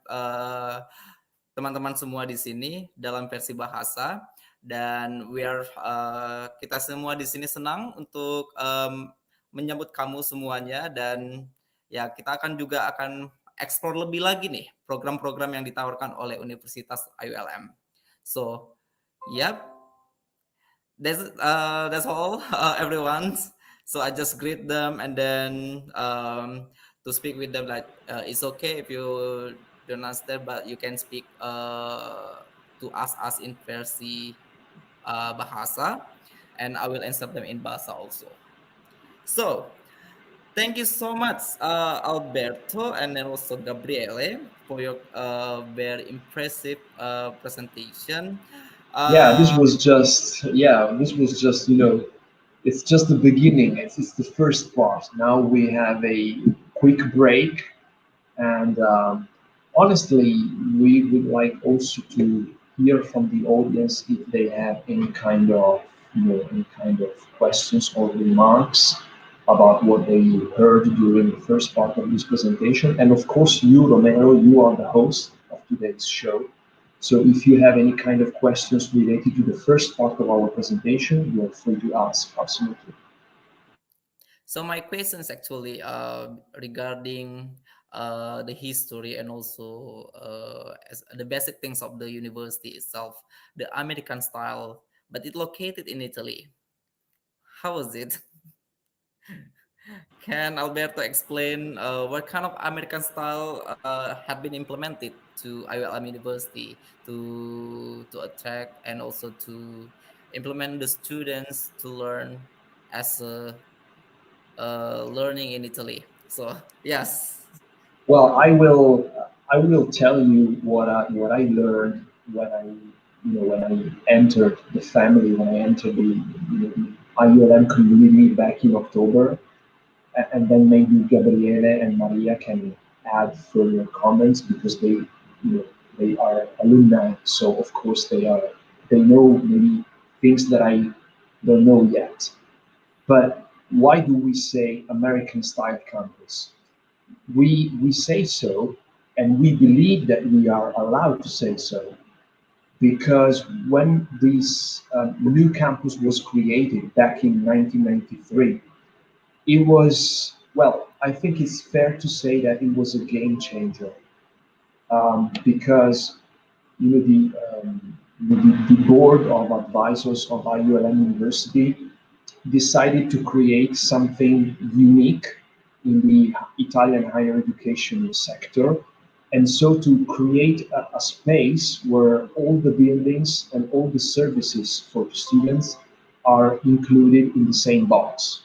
teman-teman semua di sini dalam versi bahasa, dan kita semua di sini senang untuk menyambut kamu semuanya, dan ya kita juga akan explore lebih lagi nih program-program yang ditawarkan oleh Universitas IULM. So, yep, that's all, everyone. So I just greet them, and then to speak with them, like it's okay if you don't understand, but you can speak to ask us in versi bahasa, and I will answer them in bahasa also. So thank you so much, Alberto, and then also Gabriele, for your very impressive presentation. this was just it's just the beginning. It's the first part. Now we have a quick break, and honestly, we would like also to hear from the audience if they have any kind of questions or remarks about what they heard during the first part of this presentation. And of course, you, Romero, you are the host of today's show. So if you have any kind of questions related to the first part of our presentation, you are free to ask, absolutely. So my question is actually regarding the history, and also as the basic things of the university itself, the American style, but it located in Italy. How was it? Can Alberto explain what kind of American style have been implemented to IULM University to attract and also to implement the students to learn as a learning in Italy? So yes. Well, I will tell you what I learned when I entered the family, when I entered the IULM community back in October. And then maybe Gabriele and Maria can add further comments because they are alumni, so of course they know maybe things that I don't know yet. But why do we say American style campus? We say so, and we believe that we are allowed to say so because when this new campus was created back in 1993, it was, well, I think it's fair to say that it was a game changer, because the board of advisors of IULM University decided to create something unique in the Italian higher education sector. And so to create a space where all the buildings and all the services for the students are included in the same box.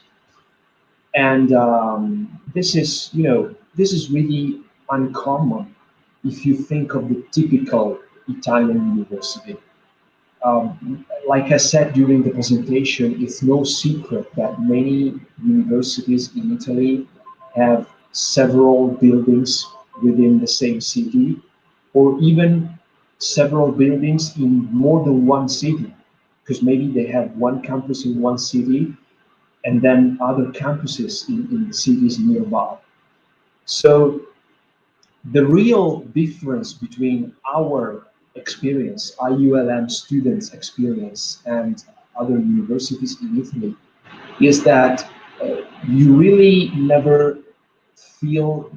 And this is really uncommon if you think of the typical Italian university. Like I said during the presentation, it's no secret that many universities in Italy have several buildings within the same city, or even several buildings in more than one city, because maybe they have one campus in one city and then other campuses in cities nearby. So the real difference between our experience, IULM students' experience, and other universities in Italy, is that you really never feel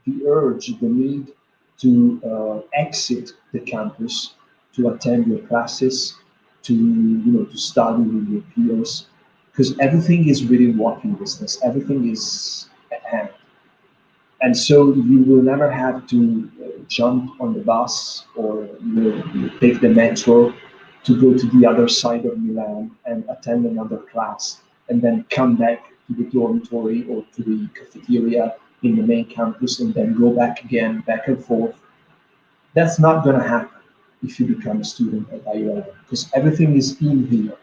the urge, the need to exit the campus, to attend your classes, to study with your peers, because everything is really walking distance. Everything is at hand. And so you will never have to jump on the bus or you take the metro to go to the other side of Milan and attend another class and then come back to the dormitory or to the cafeteria in the main campus and then go back again, back and forth. That's not going to happen if you become a student at IULM because everything is in here.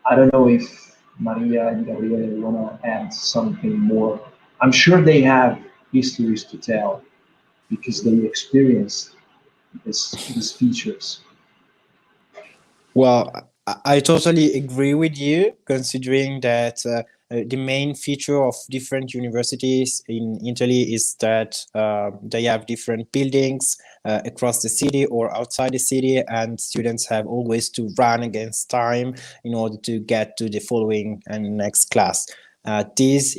I don't know if Maria and Gabriele want to add something more. I'm sure they have histories to tell because they experienced these features. Well, I totally agree with you, considering that the main feature of different universities in Italy is that they have different buildings across the city or outside the city, and students have always to run against time in order to get to the following and next class. This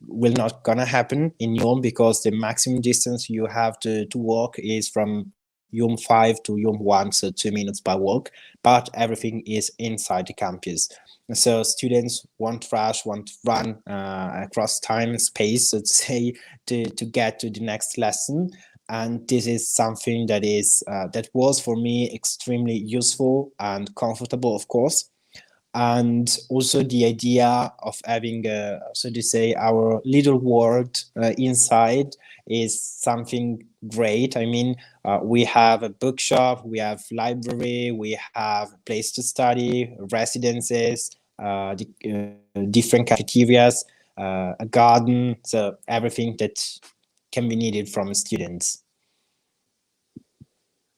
will not gonna happen in ULM because the maximum distance you have to walk is from ULM 5 to ULM 1, so 2 minutes by walk, but everything is inside the campus. So students won't rush, won't run across time and space, so to say, to get to the next lesson. And this is something that is that was for me extremely useful and comfortable, of course. And also the idea of having, so to say, our little world inside is something great. I mean, we have a bookshop, we have library, we have a place to study, residences, different cafeterias, a garden, so everything that can be needed from students.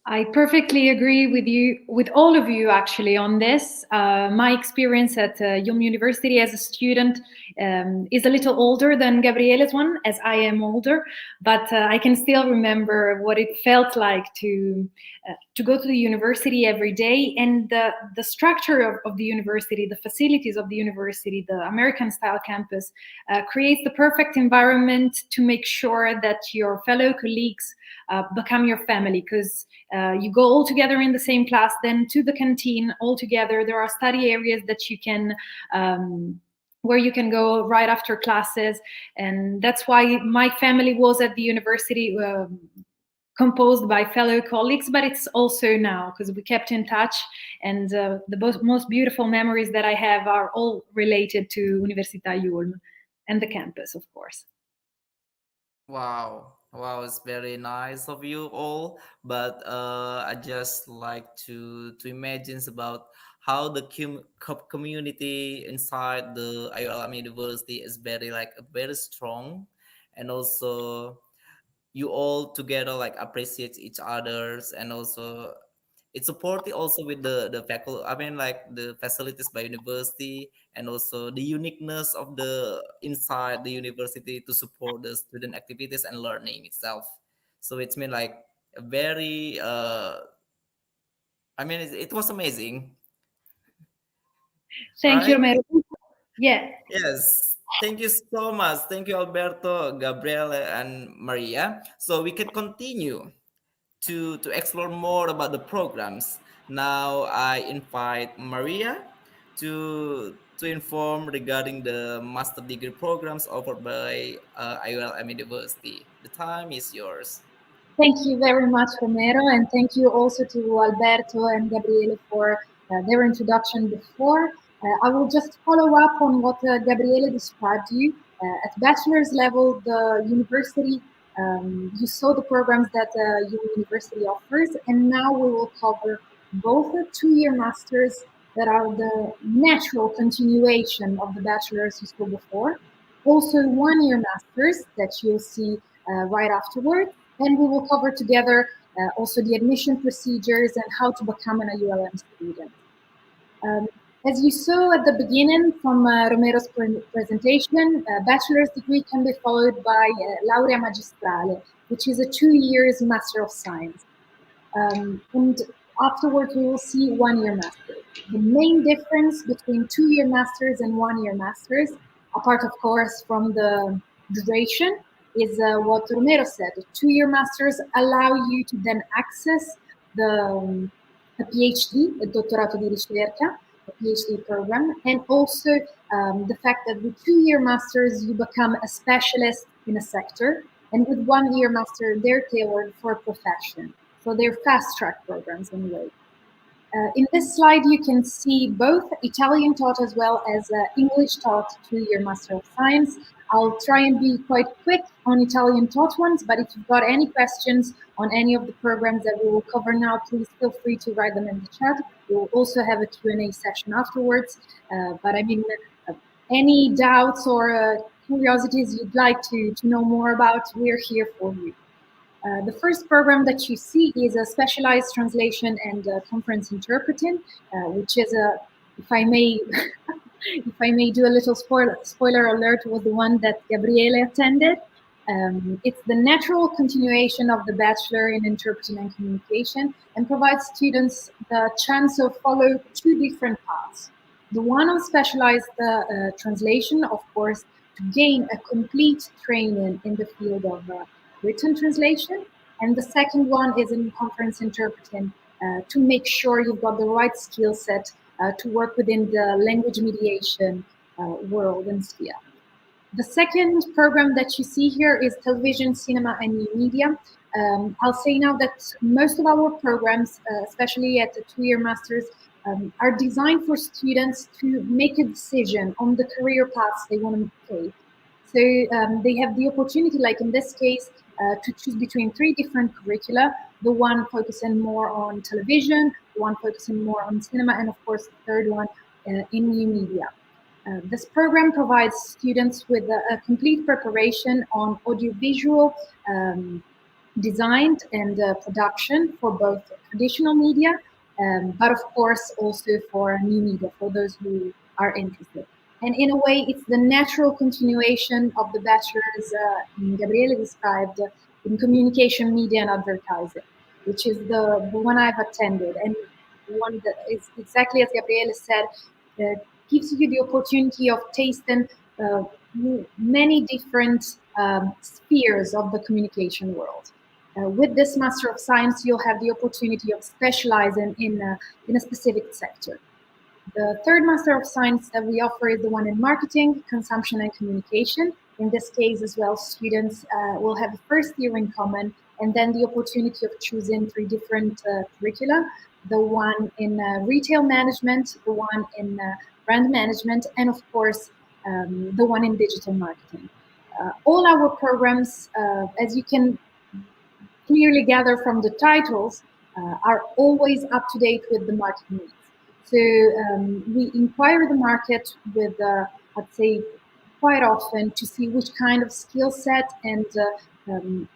I perfectly agree with you, with all of you actually on this. My experience at ULM University as a student is a little older than Gabriele's one, as I am older, but I can still remember what it felt like to go to the university every day, and the structure of the university, the facilities of the university, the American style campus creates the perfect environment to make sure that your fellow colleagues become your family, because you go all together in the same class, then to the canteen all together. There are study areas that you can where you can go right after classes, and that's why my family was at the university, composed by fellow colleagues, but it's also now because we kept in touch, and the most beautiful memories that I have are all related to Università IULM and the campus, of course. Wow. Wow, it's very nice of you all. But I just like to imagine about how the community inside the IULM University is very strong, and also you all together like appreciate each others, and also it's supported also with the faculty, I mean like the facilities by university, and also the uniqueness of the inside the university to support the student activities and learning itself. So it's been like a very I mean it was amazing. Thank you, Right. Romero. Yeah. Yes, thank you so much. Thank you, Alberto, Gabriele, and Maria. So we can continue to explore more about the programs. Now I invite Maria to inform regarding the master degree programs offered by IULM University. The time is yours. Thank you very much, Romero, and thank you also to Alberto and Gabriele for their introduction before. I will just follow up on what Gabriele described to you. At bachelor's level, the university, you saw the programs that your university offers, and now we will cover both the two-year masters that are the natural continuation of the bachelor's you saw before, also one-year masters that you'll see right afterward, and we will cover together also the admission procedures and how to become an IULM student. As you saw at the beginning from Romero's presentation, a bachelor's degree can be followed by Laurea Magistrale, which is a 2 years Master of Science. And afterwards, we will see one-year masters. The main difference between two-year masters and one-year masters, apart of course from the duration, is what Romero said. Two-year masters allow you to then access a PhD, a dottorato di ricerca, a PhD program, and also the fact that with two-year masters you become a specialist in a sector, and with one-year master they're tailored for a profession. So they're fast-track programs in a way. In this slide, you can see both Italian taught as well as English taught two-year Master of Science. I'll try and be quite quick on Italian taught ones, but if you've got any questions on any of the programs that we will cover now, please feel free to write them in the chat. We'll also have a Q&A session afterwards. But I mean, any doubts or curiosities you'd like to know more about, we're here for you. The first program that you see is a specialized translation and conference interpreting, which is if I may, if I may do a little spoiler alert, was the one that Gabriele attended. It's the natural continuation of the Bachelor in Interpreting and Communication and provides students the chance of follow two different paths. The one on specialized translation, of course, to gain a complete training in the field of written translation, and the second one is in conference interpreting to make sure you've got the right skill set to work within the language mediation world and sphere. The second program that you see here is television, cinema, and new media. I'll say now that most of our programs, especially at the two-year masters, are designed for students to make a decision on the career paths they want to take. So they have the opportunity, like in this case, to choose between three different curricula, the one focusing more on television, the one focusing more on cinema, and of course the third one in new media. This program provides students with a complete preparation on audiovisual design and production for both traditional media, but of course also for new media, for those who are interested. And in a way, it's the natural continuation of the bachelor's Gabriele described in communication, media, and advertising, which is the one I've attended. And one that is exactly as Gabriele said, gives you the opportunity of tasting many different spheres of the communication world. With this Master of Science, you'll have the opportunity of specializing in a specific sector. The third Master of Science that we offer is the one in marketing, consumption, and communication. In this case as well, students will have the first year in common and then the opportunity of choosing three different curricula, the one in retail management, the one in brand management, and of course, the one in digital marketing. All our programs, as you can clearly gather from the titles, are always up to date with the market needs. So we inquire the market with, I'd say, quite often to see which kind of skill set and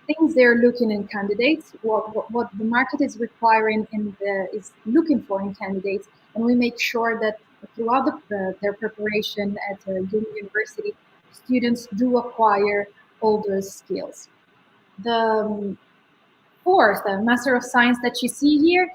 things they're looking in candidates, what the market is requiring and is looking for in candidates, and we make sure that throughout their preparation at university, students do acquire all those skills. The fourth Master of Science that you see here,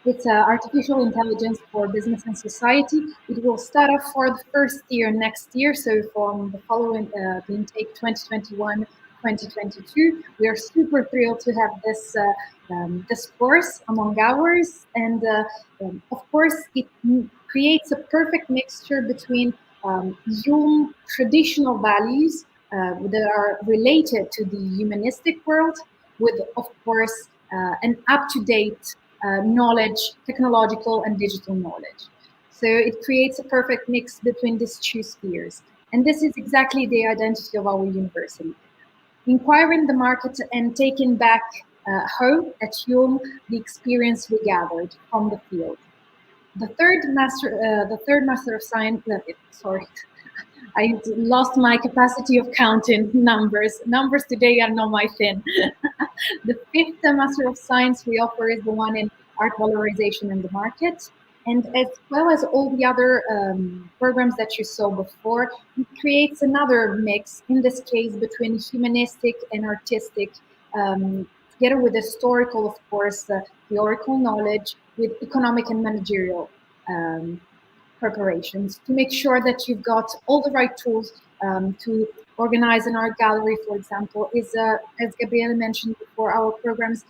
it's artificial intelligence for business and society. It will start off for the first year next year. So from the following the intake 2021-2022, we are super thrilled to have this this course among ours. And of course, it creates a perfect mixture between IULM traditional values that are related to the humanistic world, with, of course, an up-to-date knowledge, technological and digital knowledge. So it creates a perfect mix between these two spheres. And this is exactly the identity of our university. Inquiring the market and taking back home at IULM the experience we gathered from the field. The third Master of Science, sorry, I lost my capacity of counting numbers. Numbers today are not my thing. The fifth Master of Science we offer is the one in art valorization in the market. And as well as all the other programs that you saw before, it creates another mix, in this case, between humanistic and artistic together with historical, of course, theoretical knowledge, with economic and managerial preparations, to make sure that you've got all the right tools to organize an art gallery, for example. As Gabriele mentioned before, our programs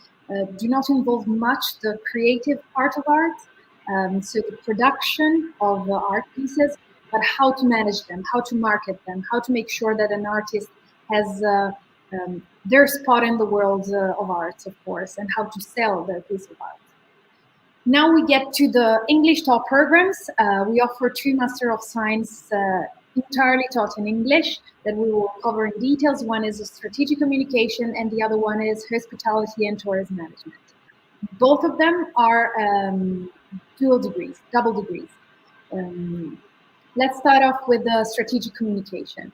do not involve much the creative part of art, so the production of art pieces, but how to manage them, how to market them, how to make sure that an artist has their spot in the world of art, of course, and how to sell their piece of art. Now we get to the English taught programs. We offer 2 Master of Science entirely taught in English that we will cover in details. One is strategic communication and the other one is hospitality and tourism management. Both of them are dual degrees, double degrees. Let's start off with the strategic communication.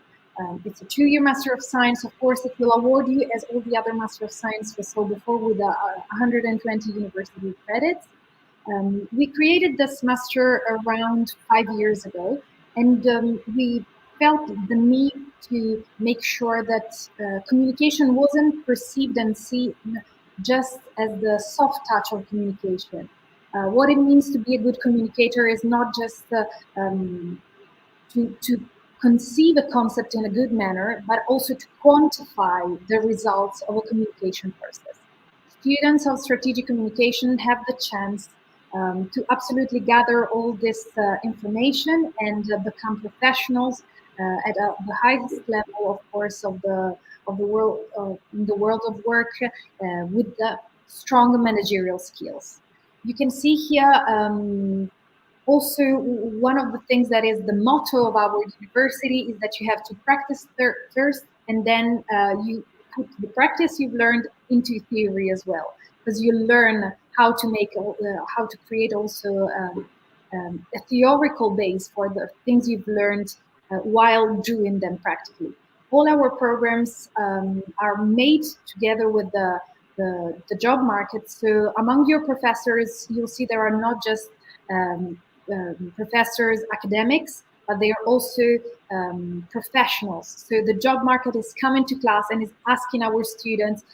It's a 2-year Master of Science. Of course, it will award you, as all the other Master of Science we saw before, with 120 university credits. We created this master around 5 years ago, and we felt the need to make sure that communication wasn't perceived and seen just as the soft touch of communication. What it means to be a good communicator is not just to conceive a concept in a good manner, but also to quantify the results of a communication process. Students of strategic communication have the chance to absolutely gather all this information and become professionals at the highest level, of course, of the world, in the world of work, with the strong managerial skills. You can see here also one of the things that is the motto of our university is that you have to practice first, and then you put the practice you've learned into theory as well, because you learn how to make, how to create also a theoretical base for the things you've learned while doing them practically. All our programs are made together with the job market. So among your professors, you'll see there are not just professors, academics, but they are also professionals. So the job market is coming to class and is asking our students,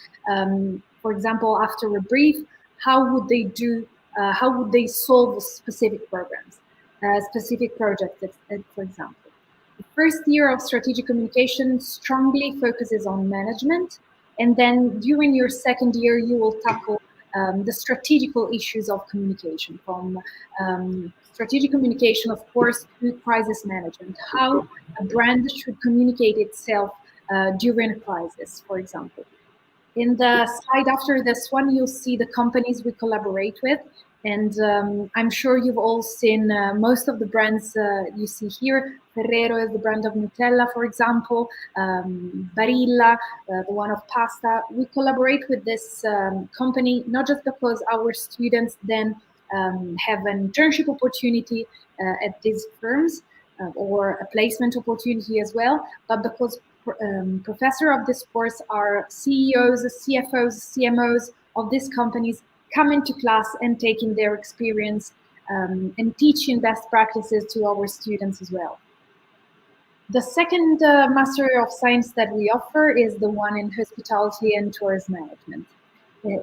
for example, after a brief, how would they do, how would they solve specific programs, specific projects, for example. The first year of strategic communication strongly focuses on management. And then during your second year, you will tackle the strategical issues of communication, from strategic communication, of course, to crisis management, how a brand should communicate itself during a crisis, for example. In the slide after this one, you'll see the companies we collaborate with. And I'm sure you've all seen most of the brands you see here. Ferrero is the brand of Nutella, for example. Barilla, the one of pasta. We collaborate with this company, not just because our students then have an internship opportunity at these firms or a placement opportunity as well, but because professors of this course are CEOs, CFOs, CMOs of these companies, come into class and taking their experience and teaching best practices to our students as well. The second Master of Science that we offer is the one in hospitality and tourism management.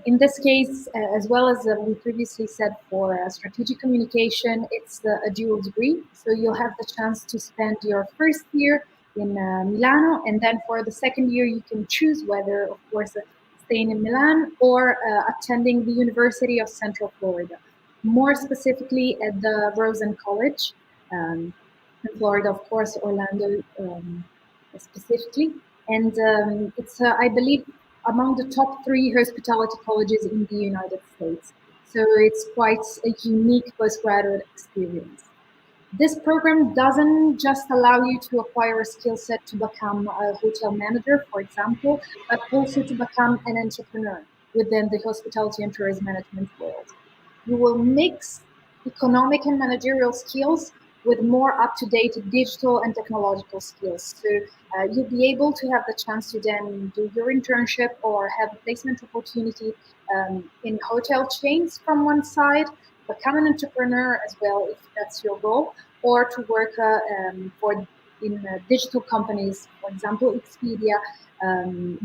In this case, as well as we previously said for strategic communication, it's a dual degree. So you'll have the chance to spend your first year in Milano, and then for the second year you can choose whether, of course, staying in Milan or attending the University of Central Florida, more specifically at the Rosen College in Florida, of course, Orlando specifically. And it's, I believe, among the top 3 hospitality colleges in the United States. So it's quite a unique postgraduate experience. This program doesn't just allow you to acquire a skill set to become a hotel manager, for example, but also to become an entrepreneur within the hospitality and tourism management world. You will mix economic and managerial skills with more up-to-date digital and technological skills. So you'll be able to have the chance to then do your internship or have a placement opportunity in hotel chains from one side, become an entrepreneur as well, if that's your goal, or to work for in digital companies, for example, Expedia,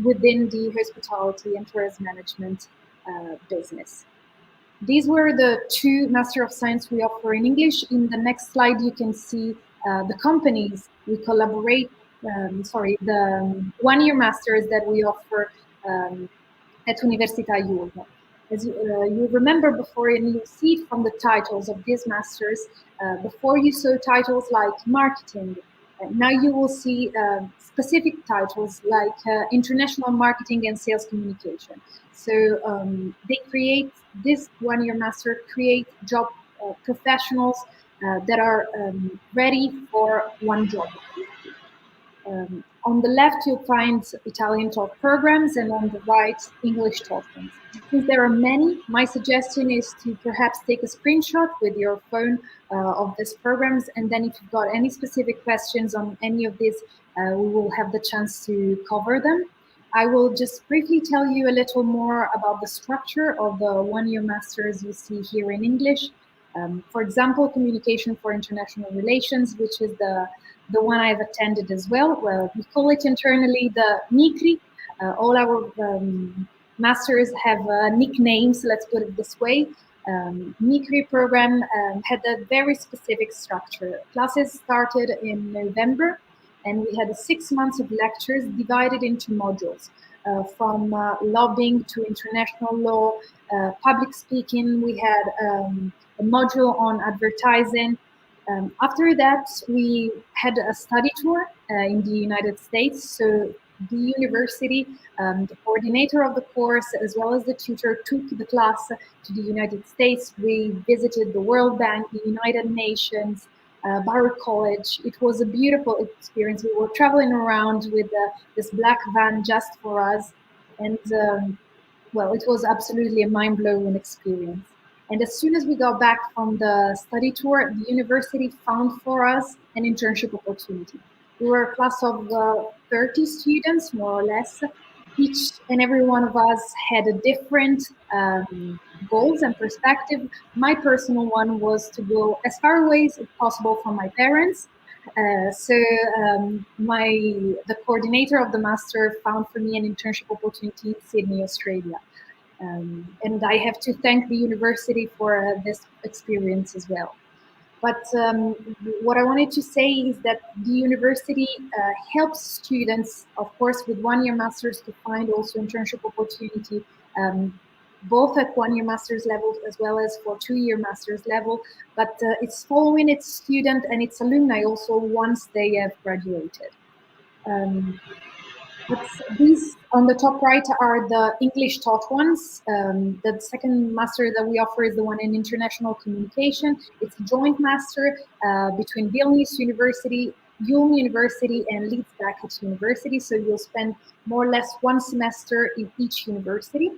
within the hospitality and tourism management business. These were the two Master of Science we offer in English. In the next slide, you can see the companies we collaborate, the one-year masters that we offer at Università IULM. As you remember before, and you see from the titles of these masters, before you saw titles like marketing, now you will see specific titles like international marketing and sales communication. So they create, this one-year master create job professionals that are ready for one job. On the left, you'll find Italian taught programs, and on the right, English taught ones. Since there are many, my suggestion is to perhaps take a screenshot with your phone of these programs, and then if you've got any specific questions on any of these, we will have the chance to cover them. I will just briefly tell you a little more about the structure of the one-year masters you see here in English. For example, Communication for International Relations, which is the one I've attended as well. Well, we call it internally the MICRI. All our masters have nicknames, let's put it this way. MICRI program had a very specific structure. Classes started in November, and we had 6 months of lectures divided into modules, from lobbying to international law, public speaking. We had a module on advertising. After that, we had a study tour in the United States. So the university, the coordinator of the course, as well as the tutor, took the class to the United States. We visited the World Bank, the United Nations, Baruch College. It was a beautiful experience. We were traveling around with this black van just for us. And well, it was absolutely a mind-blowing experience. And as soon as we got back from the study tour, the university found for us an internship opportunity. We were a class of 30 students, more or less. Each and every one of us had a different goals and perspective. My personal one was to go as far away as possible from my parents. The coordinator of the master found for me an internship opportunity in Sydney, Australia. And I have to thank the university for this experience as well. But what I wanted to say is that the university helps students, of course, with one-year masters to find also internship opportunity, both at one-year master's level as well as for two-year master's level. But it's following its student and its alumni also once they have graduated. These on the top right are the English taught ones. The second master that we offer is the one in international communication. It's a joint master between Vilnius University, ULM University, and Leeds Beckett University. So you'll spend more or less one semester in each university.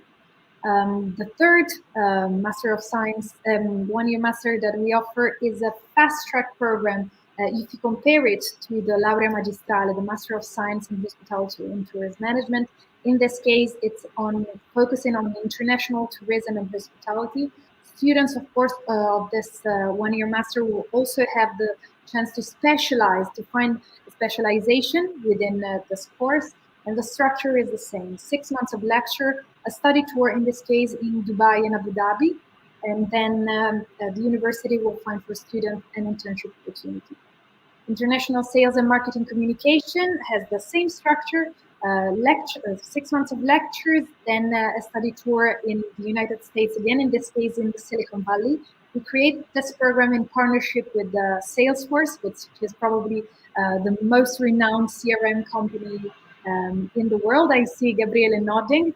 The third Master of Science one-year master that we offer is a fast-track program. If you compare it to the Laurea Magistrale, the Master of Science in Hospitality and Tourism Management, in this case, it's on focusing on international tourism and hospitality. Students, of course, of this one-year master will also have the chance to specialize, to find a specialization within this course. And the structure is the same: 6 months of lecture, a study tour, in this case in Dubai and Abu Dhabi, and then the university will find for students an internship opportunity. International Sales and Marketing Communication has the same structure: 6 months of lectures, then a study tour in the United States, again in this case in the Silicon Valley. We create this program in partnership with Salesforce, which is probably the most renowned CRM company in the world. I see Gabriele nodding.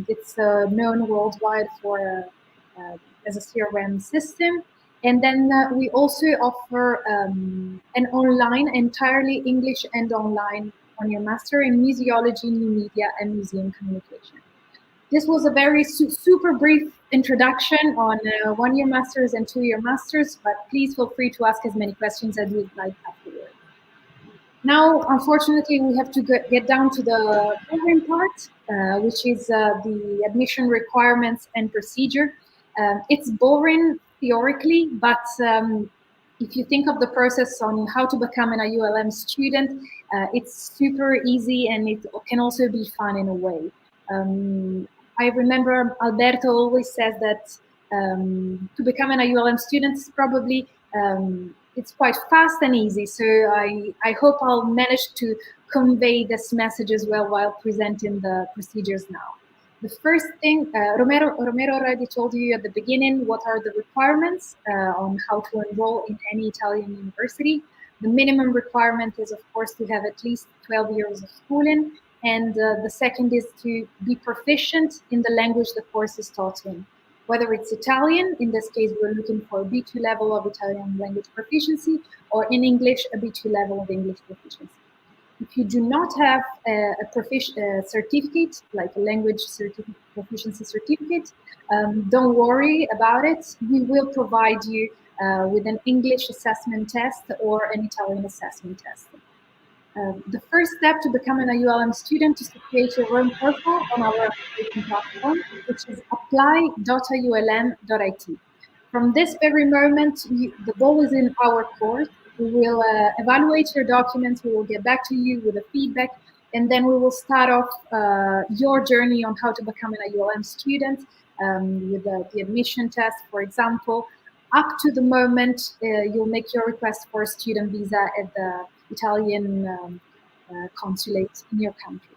It's known worldwide for as a CRM system. And then we also offer an online, entirely English and online one-year master in museology, new media, and museum communication. This was a very super brief introduction on one-year masters and two-year masters, but please feel free to ask as many questions as you'd like afterwards. Now, unfortunately, we have to get down to the boring part, which is the admission requirements and procedure. It's boring theoretically, but if you think of the process on how to become an IULM student, it's super easy and it can also be fun in a way. I remember Alberto always says that to become an IULM student is probably it's quite fast and easy. So I hope I'll manage to convey this message as well while presenting the procedures now. The first thing, Romero already told you at the beginning what are the requirements on how to enroll in any Italian university. The minimum requirement is, of course, to have at least 12 years of schooling. And the second is to be proficient in the language the course is taught in. Whether it's Italian, in this case, we're looking for a B2 level of Italian language proficiency, or in English, a B2 level of English proficiency. If you do not have a certificate, like a language proficiency certificate, don't worry about it. We will provide you with an English assessment test or an Italian assessment test. The first step to become an IULM student is to create your own profile on our application platform, which is apply.iulm.it. From this very moment, the ball is in our court. We will evaluate your documents, we will get back to you with a feedback, and then we will start off your journey on how to become an IULM student with the admission test, for example, up to the moment you'll make your request for a student visa at the Italian consulate in your country.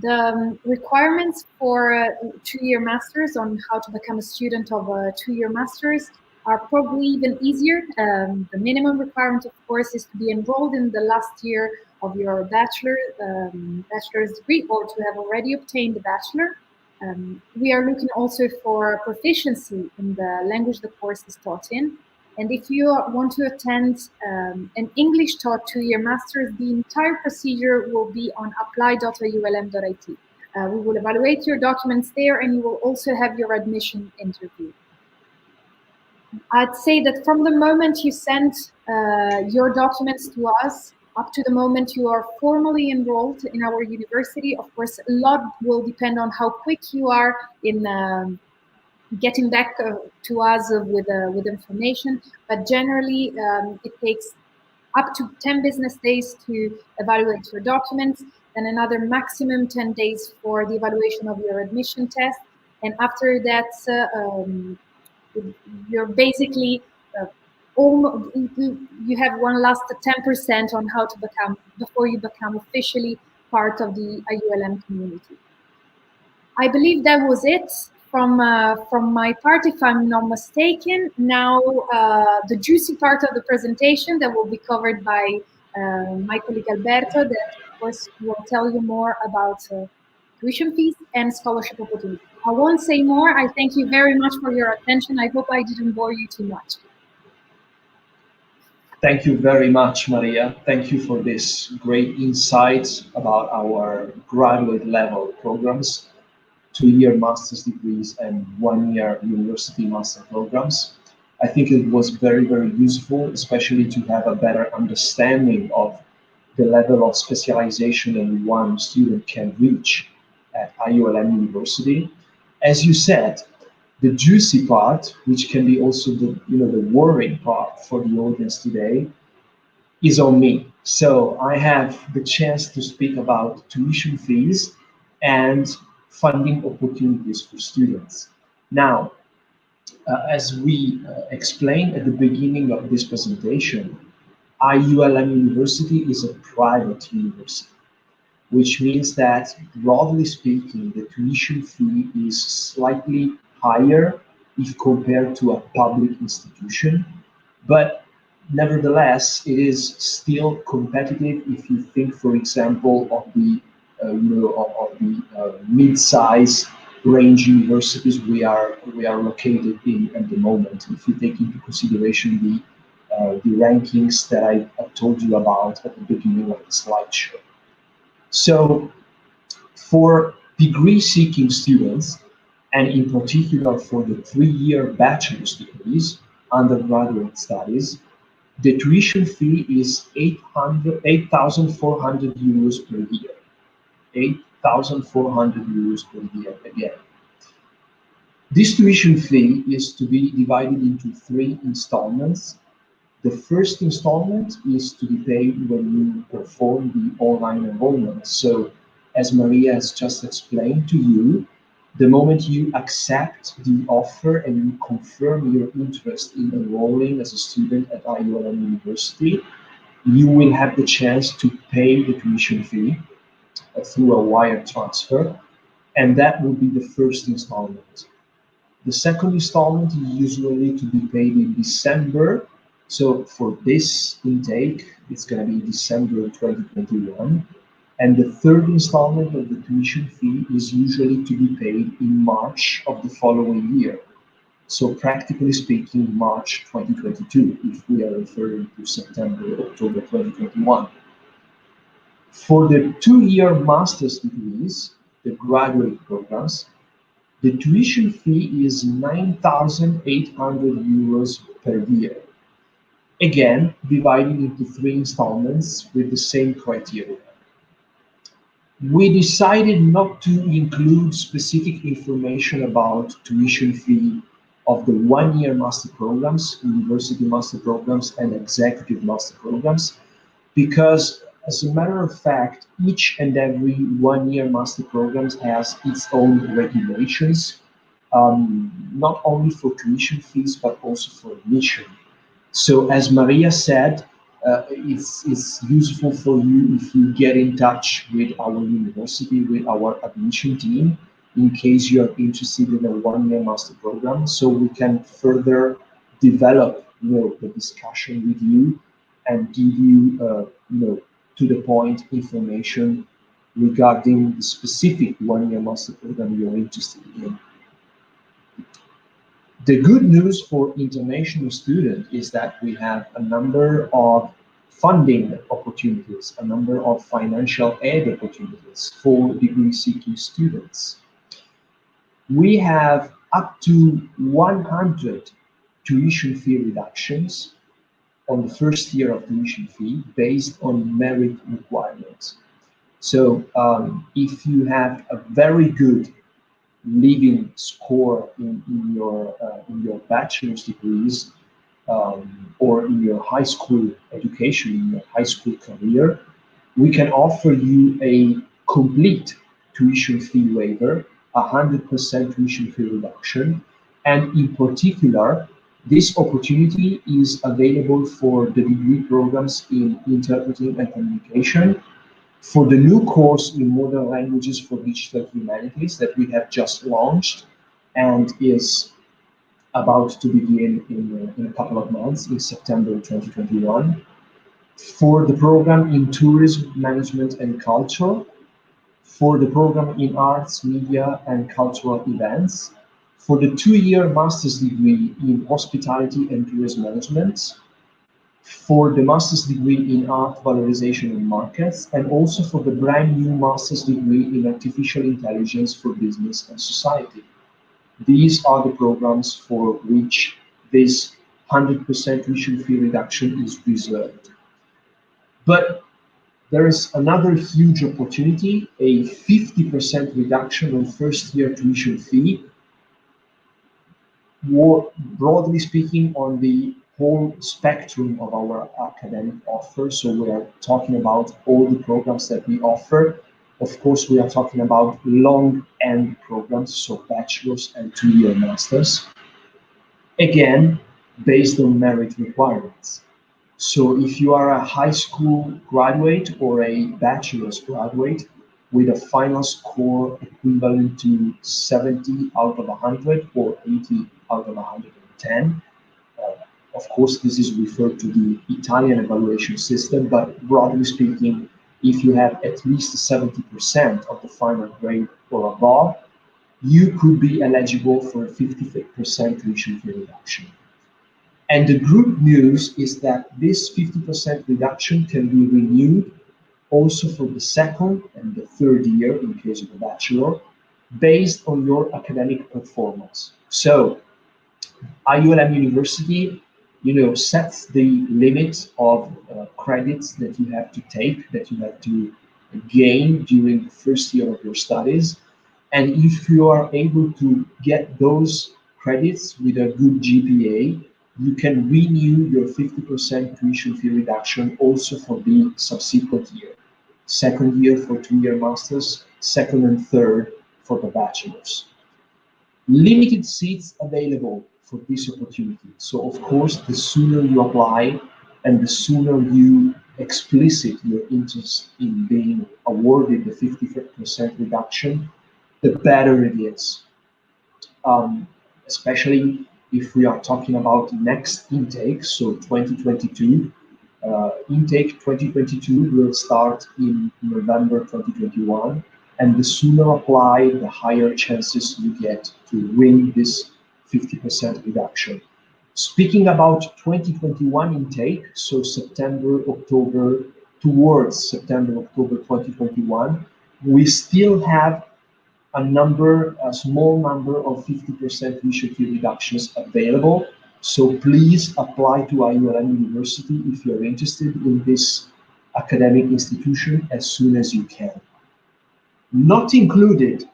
The requirements for a 2-year master's on how to become a student of a 2-year master's are probably even easier. The minimum requirement, of course, is to be enrolled in the last year of your bachelor's degree, or to have already obtained the bachelor. We are looking also for proficiency in the language the course is taught in. And if you want to attend an English taught 2-year master's, the entire procedure will be on apply.iulm.it. We will evaluate your documents there, and you will also have your admission interview. I'd say that from the moment you send your documents to us, up to the moment you are formally enrolled in our university, of course, a lot will depend on how quick you are in getting back to us with information, but generally it takes up to 10 business days to evaluate your documents, and another maximum 10 days for the evaluation of your admission test. And after that, you're basically you have one last 10% on how to become, before you become officially part of the IULM community. I believe that was it from my part, if I'm not mistaken. Now, the juicy part of the presentation that will be covered by my colleague Alberto, that of course will tell you more about tuition fees and scholarship opportunities. I won't say more. I thank you very much for your attention. I hope I didn't bore you too much. Thank you very much, Maria. Thank you for this great insights about our graduate level programs, 2-year master's degrees and 1-year university master programs. I think it was very, very useful, especially to have a better understanding of the level of specialization that one student can reach at IULM University. As you said, the juicy part, which can be also the worrying part for the audience today, is on me. So I have the chance to speak about tuition fees and funding opportunities for students. Now, as we explained at the beginning of this presentation, IULM University is a private university, which means that, broadly speaking, the tuition fee is slightly higher if compared to a public institution, but nevertheless, it is still competitive if you think, for example, of the mid-size range universities we are located in at the moment. If you take into consideration the rankings that I told you about at the beginning of the slideshow. So, for degree-seeking students, and in particular for the 3-year bachelor's degrees, undergraduate studies, the tuition fee is 8,400 euros per year. 8,400 euros per year again. This tuition fee is to be divided into 3 installments. The first installment is to be paid when you perform the online enrollment. So, as Maria has just explained to you, the moment you accept the offer and you confirm your interest in enrolling as a student at IULM University, you will have the chance to pay the tuition fee through a wire transfer, and that will be the first installment. The second installment is usually to be paid in December. So for this intake, it's going to be December 2021. And the third installment of the tuition fee is usually to be paid in March of the following year. So practically speaking, March 2022, if we are referring to September, October 2021. For the 2-year master's degrees, the graduate programs, the tuition fee is 9,800 euros per year. Again, divided into 3 installments with the same criteria. We decided not to include specific information about tuition fee of the 1-year master programs, university master programs, and executive master programs, because as a matter of fact, each and every 1-year master programs has its own regulations, not only for tuition fees, but also for admission. So as Maria said, it's useful for you if you get in touch with our university, with our admission team, in case you are interested in a 1-year master program, so we can further develop, the discussion with you and give you, to the point information regarding the specific 1-year master program you're interested in. The good news for international students is that we have a number of funding opportunities, a number of financial aid opportunities for degree-seeking students. We have up to 100 tuition fee reductions on the first year of tuition fee based on merit requirements. So if you have a very good living score in your bachelor's degrees or in your high school education, in your high school career, we can offer you a complete tuition fee waiver, 100% tuition fee reduction, and in particular, this opportunity is available for the degree programs in interpreting and communication, for the new course in modern languages for digital humanities that we have just launched and is about to begin in a couple of months, in September 2021, for the program in tourism, management and culture, for the program in arts, media and cultural events, for the 2-year master's degree in hospitality and tourism management, for the master's degree in art valorization and markets, and also for the brand new master's degree in artificial intelligence for business and society. These are the programs for which this 100% tuition fee reduction is reserved. But there is another huge opportunity, a 50% reduction on first year tuition fee, more broadly speaking on the whole spectrum of our academic offer. So we are talking about all the programs that we offer. Of course, we are talking about long-end programs, so bachelor's and 2-year masters. Again, based on merit requirements. So if you are a high school graduate or a bachelor's graduate with a final score equivalent to 70 out of 100 or 80 out of 110, of course, this is referred to the Italian evaluation system, but broadly speaking, if you have at least 70% of the final grade or above, you could be eligible for a 50% tuition fee reduction. And the good news is that this 50% reduction can be renewed also for the 2nd and the 3rd year in case of a bachelor, based on your academic performance. So IULM University, sets the limit of credits that you have to take, that you have to gain during the first year of your studies. And if you are able to get those credits with a good GPA, you can renew your 50% tuition fee reduction also for the subsequent year. Second year for 2-year masters, second and third for the bachelors. Limited seats available for this opportunity. So of course, the sooner you apply and the sooner you explicit your interest in being awarded the 50% reduction, the better it is. Especially if we are talking about next intake, so 2022. Intake 2022 will start in November 2021, and the sooner apply, the higher chances you get to win this 50% reduction. Speaking about 2021 intake, so September, October, towards September, October 2021, we still have a small number of 50% tuition fee reductions available. So please apply to IULM University if you're interested in this academic institution as soon as you can. Not included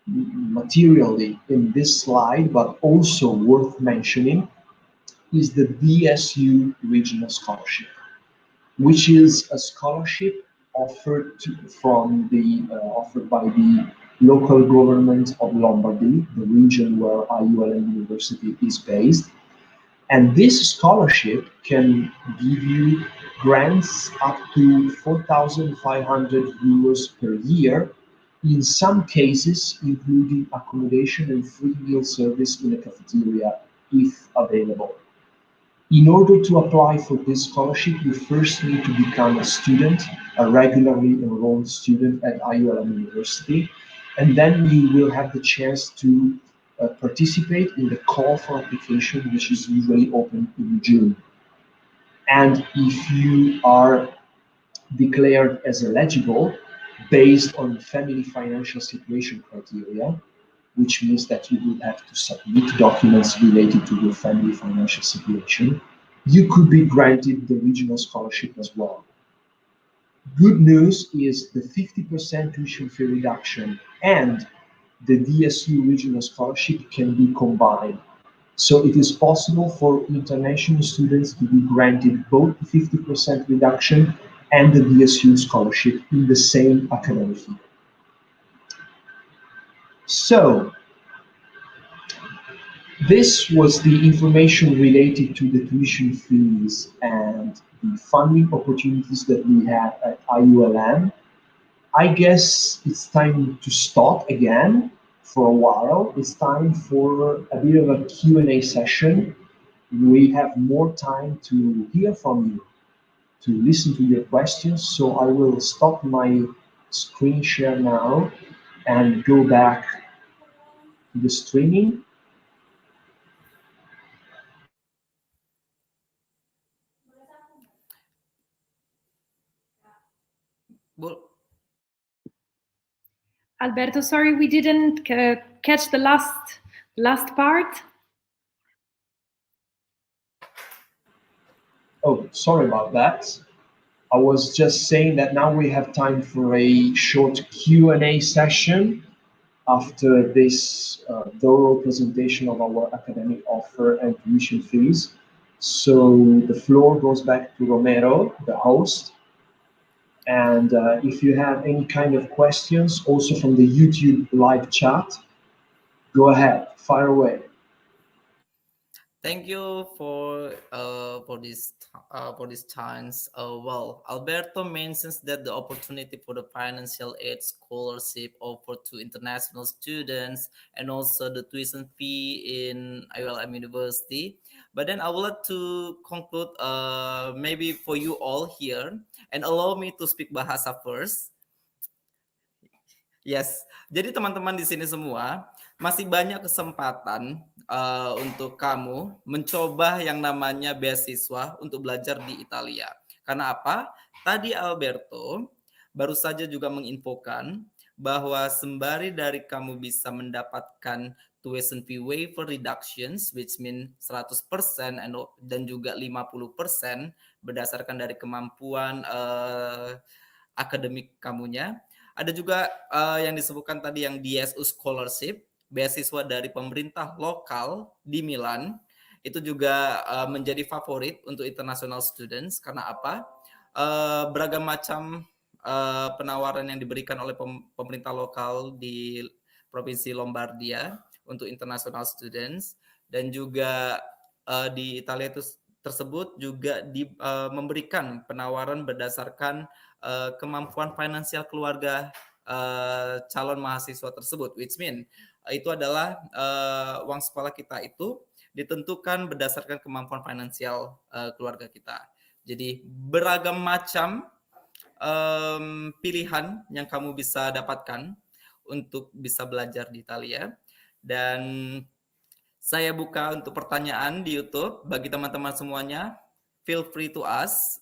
materially in this slide, but also worth mentioning, is the Bsu Regional Scholarship, which is a scholarship offered by the local government of Lombardy, the region where IULM University is based. And this scholarship can give you grants up to 4,500 euros per year, in some cases including accommodation and free meal service in a cafeteria if available. In order to apply for this scholarship, you first need to become a student, a regularly enrolled student at IULM University, and then you will have the chance to participate in the call for application, which is usually open in June. And if you are declared as eligible based on family financial situation criteria, which means that you will have to submit documents related to your family financial situation, you could be granted the regional scholarship as well. Good news is the 50% tuition fee reduction and the DSU regional scholarship can be combined. So it is possible for international students to be granted both the 50% reduction and the DSU scholarship in the same academic year. So, this was the information related to the tuition fees and the funding opportunities that we have at IULM. I guess it's time to stop again for a while. It's time for a bit of a Q&A session. We have more time to hear from you, to listen to your questions. So I will stop my screen share now and go back to the streaming. Alberto, sorry, we didn't catch the last part. Oh, sorry about that. I was just saying that now we have time for a short Q&A session after this thorough presentation of our academic offer and tuition fees. So the floor goes back to Romero, the host. And if you have any kind of questions, also from the YouTube live chat, go ahead, fire away. Thank you for this chance. Well, Alberto mentions that the opportunity for the financial aid scholarship offered to international students and also the tuition fee in IULM University. But then I would like to conclude maybe for you all here and allow me to speak bahasa first. Yes, jadi teman-teman di sini semua masih banyak kesempatan untuk kamu mencoba yang namanya beasiswa untuk belajar di Italia. Karena apa? Tadi Alberto baru saja juga menginfokan bahwa sembari dari kamu bisa mendapatkan tuition fee waiver reductions, which mean 100% dan juga 50% berdasarkan dari kemampuan akademik kamunya. Ada juga yang disebutkan tadi yang DSU Scholarship, beasiswa dari pemerintah lokal di Milan, itu juga menjadi favorit untuk international students. Karena apa? Beragam macam penawaran yang diberikan oleh pemerintah lokal di Provinsi Lombardia untuk international students, dan juga di Italia tersebut juga memberikan penawaran berdasarkan kemampuan finansial keluarga calon mahasiswa tersebut, which mean itu adalah uang sekolah kita itu ditentukan berdasarkan kemampuan finansial keluarga kita. Jadi beragam macam pilihan yang kamu bisa dapatkan untuk bisa belajar di Italia. Dan saya buka untuk pertanyaan di YouTube bagi teman-teman semuanya. Feel free to ask.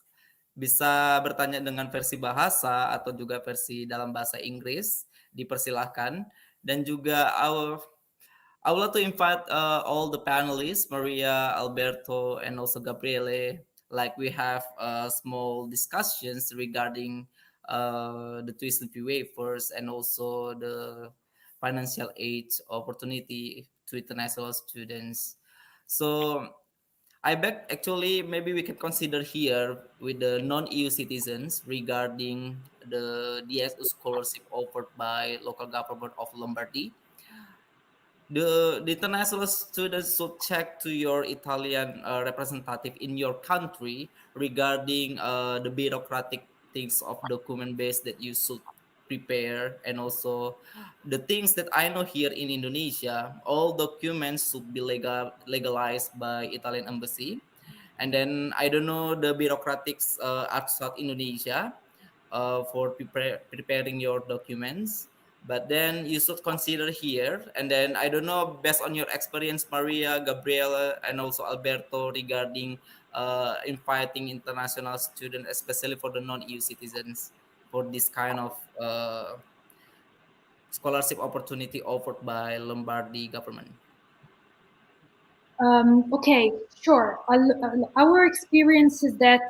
Bisa bertanya dengan versi bahasa atau juga versi dalam bahasa Inggris, dipersilahkan. Dan juga I would like to invite all the panelists, Maria, Alberto, and also Gabriele. Like we have small discussions regarding the tuition fee waivers and also the financial aid opportunity to international students. So I bet actually maybe we can consider here with the non-EU citizens regarding the DSU scholarship offered by local government of Lombardy. The international students should check to your Italian representative in your country regarding the bureaucratic things of document base that you should prepare, and also the things that I know here in Indonesia, all documents should be legalized by Italian embassy. And then I don't know the bureaucratics outside Indonesia for preparing your documents. But then you should consider here, and then I don't know, based on your experience, Maria, Gabriela, and also Alberto, regarding inviting international students, especially for the non-EU citizens, for this kind of scholarship opportunity offered by Lombardy government. Okay, sure. Our experience is that,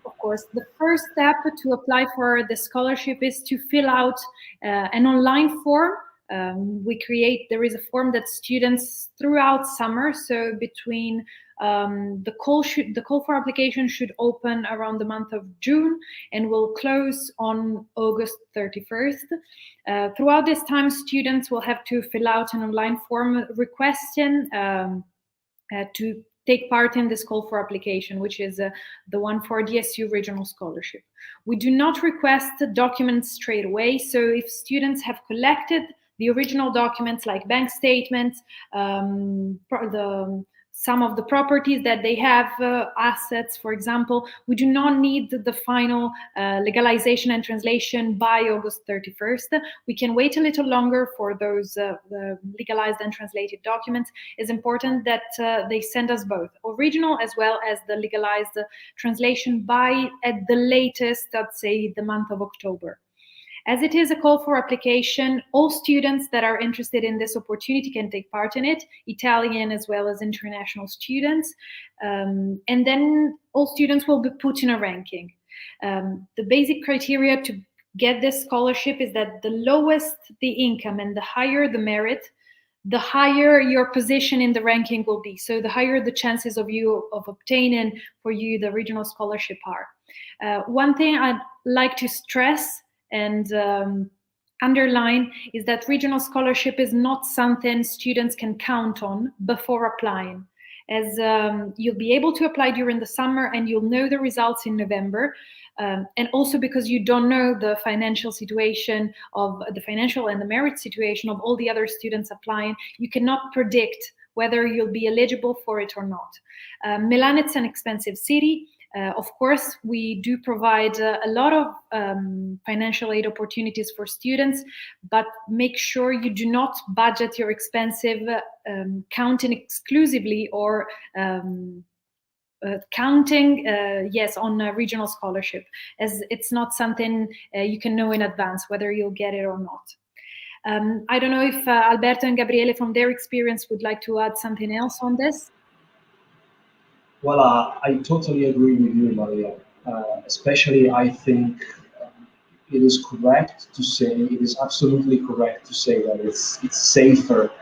of course, the first step to apply for the scholarship is to fill out an online form. There is a form that students throughout summer, so between the call for application should open around the month of June and will close on August 31st. Throughout this time, students will have to fill out an online form requesting to take part in this call for application, which is the one for Bsu Regional Scholarship. We do not request the documents straight away, so if students have collected the original documents like bank statements, some of the properties that they have, assets, for example, we do not need the final legalization and translation by August 31st. We can wait a little longer for those legalized and translated documents. It's important that they send us both, original as well as the legalized translation by, at the latest, let's say, the month of October. As it is a call for application, all students that are interested in this opportunity can take part in it, Italian as well as international students. And then all students will be put in a ranking. The basic criteria to get this scholarship is that the lowest the income and the higher the merit, the higher your position in the ranking will be. So the higher the chances of obtaining for you the regional scholarship are. One thing I'd like to stress and underline is that regional scholarship is not something students can count on before applying, as you'll be able to apply during the summer and you'll know the results in November. And also because you don't know the financial situation of the financial and the merit situation of all the other students applying, you cannot predict whether you'll be eligible for it or not. Milan, it's an expensive city. Of course, we do provide a lot of financial aid opportunities for students, but make sure you do not budget your expensive counting exclusively or counting, yes, on a regional scholarship, as it's not something you can know in advance whether you'll get it or not. I don't know if Alberto and Gabriele, from their experience, would like to add something else on this. Well, I totally agree with you, Maria. Especially, I think it is correct to say, it is absolutely correct to say that it's safer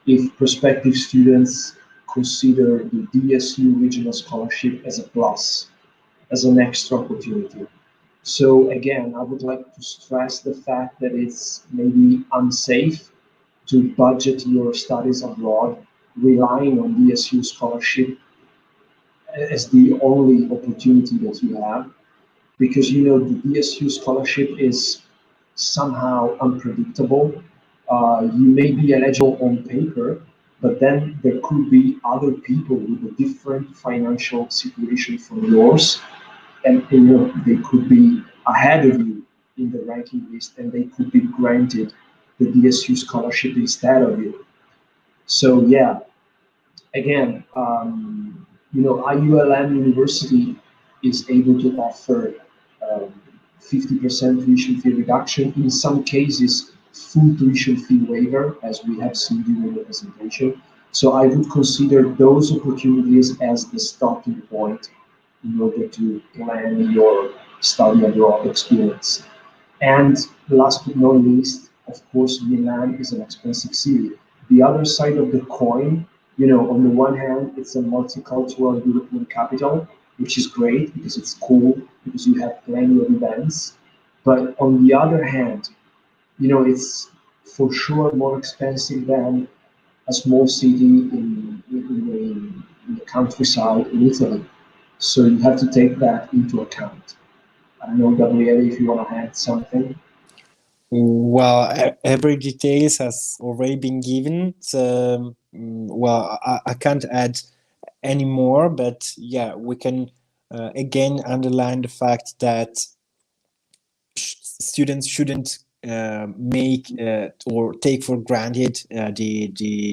if prospective students consider the Bsu Regional Scholarship as a plus, as an extra opportunity. So again, I would like to stress the fact that it's maybe unsafe to budget your studies abroad relying on Bsu scholarship as the only opportunity that you have, because you know the Bsu scholarship is somehow unpredictable. You may be eligible on paper, but then there could be other people with a different financial situation from yours, and you know they could be ahead of you in the ranking list, and they could be granted the Bsu scholarship instead of you. So yeah, again, you know, IULM University is able to offer 50% tuition fee reduction, in some cases, full tuition fee waiver, as we have seen during the presentation. So I would consider those opportunities as the starting point in order to plan your study abroad experience. And last but not least, of course, Milan is an expensive city. The other side of the coin, you know, on the one hand, it's a multicultural European capital, which is great because it's cool, because you have plenty of events. But on the other hand, you know, it's for sure more expensive than a small city in the countryside in Italy. So you have to take that into account. I don't know, Gabriele, if you want to add something. Well, every details has already been given. So, well, I can't add any more, but yeah, we can again underline the fact that students shouldn't make or take for granted the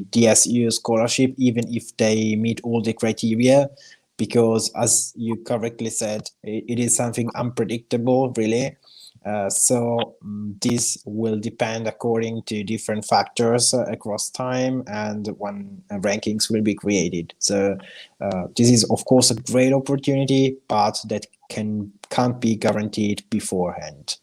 DSU scholarship, even if they meet all the criteria, because as you correctly said, it is something unpredictable, really. So this will depend according to different factors across time and when rankings will be created. So this is of course a great opportunity, but that can't be guaranteed beforehand.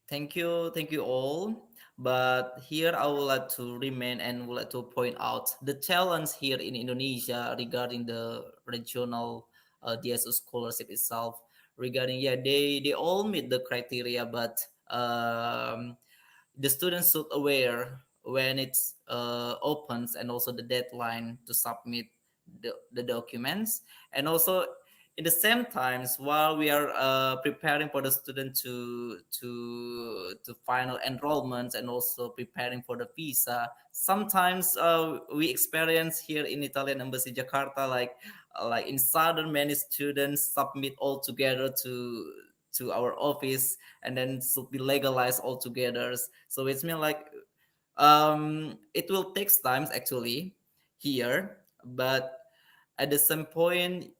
Thank you all. But here I would like to remain and would like to point out the challenge here in Indonesia regarding the regional DSO scholarship itself. Regarding, yeah, they all meet the criteria, but the students should aware when it's opens, and also the deadline to submit the documents, and also in the same times while we are preparing for the student to final enrollments and also preparing for the visa, sometimes we experience here in Italian Embassy Jakarta, like in southern, many students submit all together to our office and then should be legalized altogether. So it's mean like it will take times actually here, but at the same point,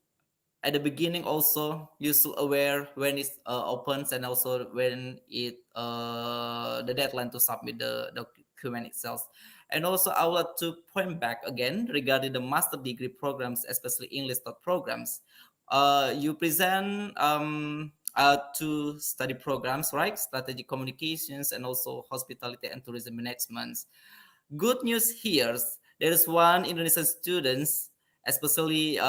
at the beginning also you should aware when it opens, and also when it the deadline to submit the document itself. And also I would like to point back again regarding the master degree programs, especially English programs. You present two study programs, right? Strategic communications and also hospitality and tourism management. Good news here, there is one Indonesian students, especially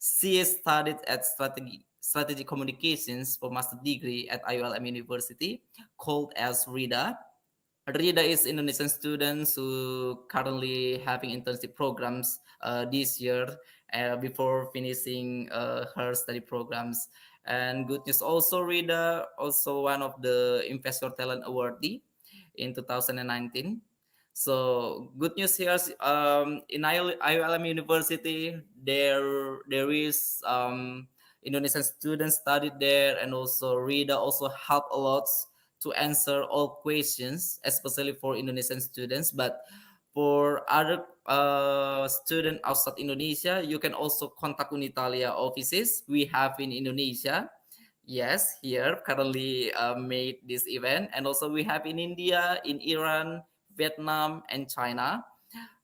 she studied at strategy communications for master degree at IULM University, called as Rida. Rida is Indonesian students who currently having internship programs this year before finishing her study programs. And good news also, Rida also one of the Investor Talent Awardee in 2019. So good news here, in IULM University, there is Indonesian students studied there, and also Rida also help a lot to answer all questions, especially for Indonesian students. But for other students outside Indonesia, you can also contact Unitalia offices we have in Indonesia. Yes, here currently made this event, and also we have in India, in Iran, Vietnam, and China.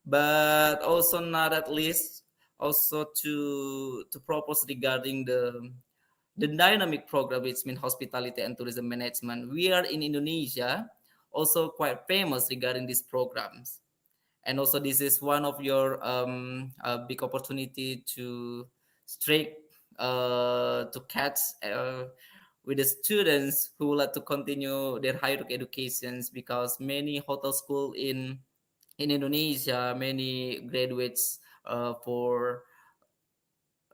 But also not at least also to propose regarding the dynamic program, which means hospitality and tourism management. We are in Indonesia also quite famous regarding these programs. And also this is one of your big opportunity to straight to catch with the students who would like to continue their higher educations, because many hotel school in Indonesia, many graduates for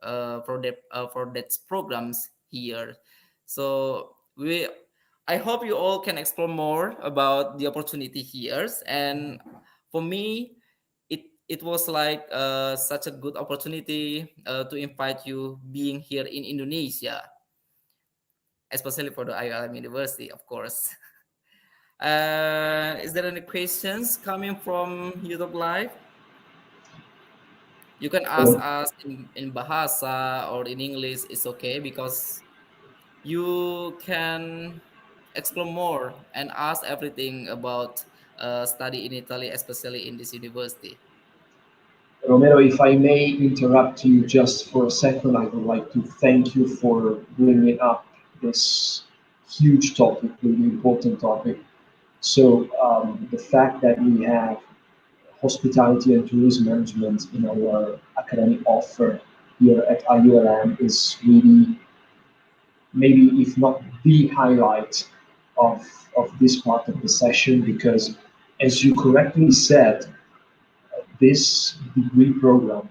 that programs here. So I hope you all can explore more about the opportunity here. And for me, it was like such a good opportunity to invite you being here in Indonesia, especially for the IULM University, of course. Is there any questions coming from YouTube Live? You can ask us in Bahasa or in English. It's okay, because you can explore more and ask everything about study in Italy, especially in this university. Romero, if I may interrupt you just for a second, I would like to thank you for bringing up this huge topic, really important topic. So the fact that we have hospitality and tourism management in our academic offer here at IULM is really maybe if not the highlight of this part of the session, because as you correctly said, this degree program,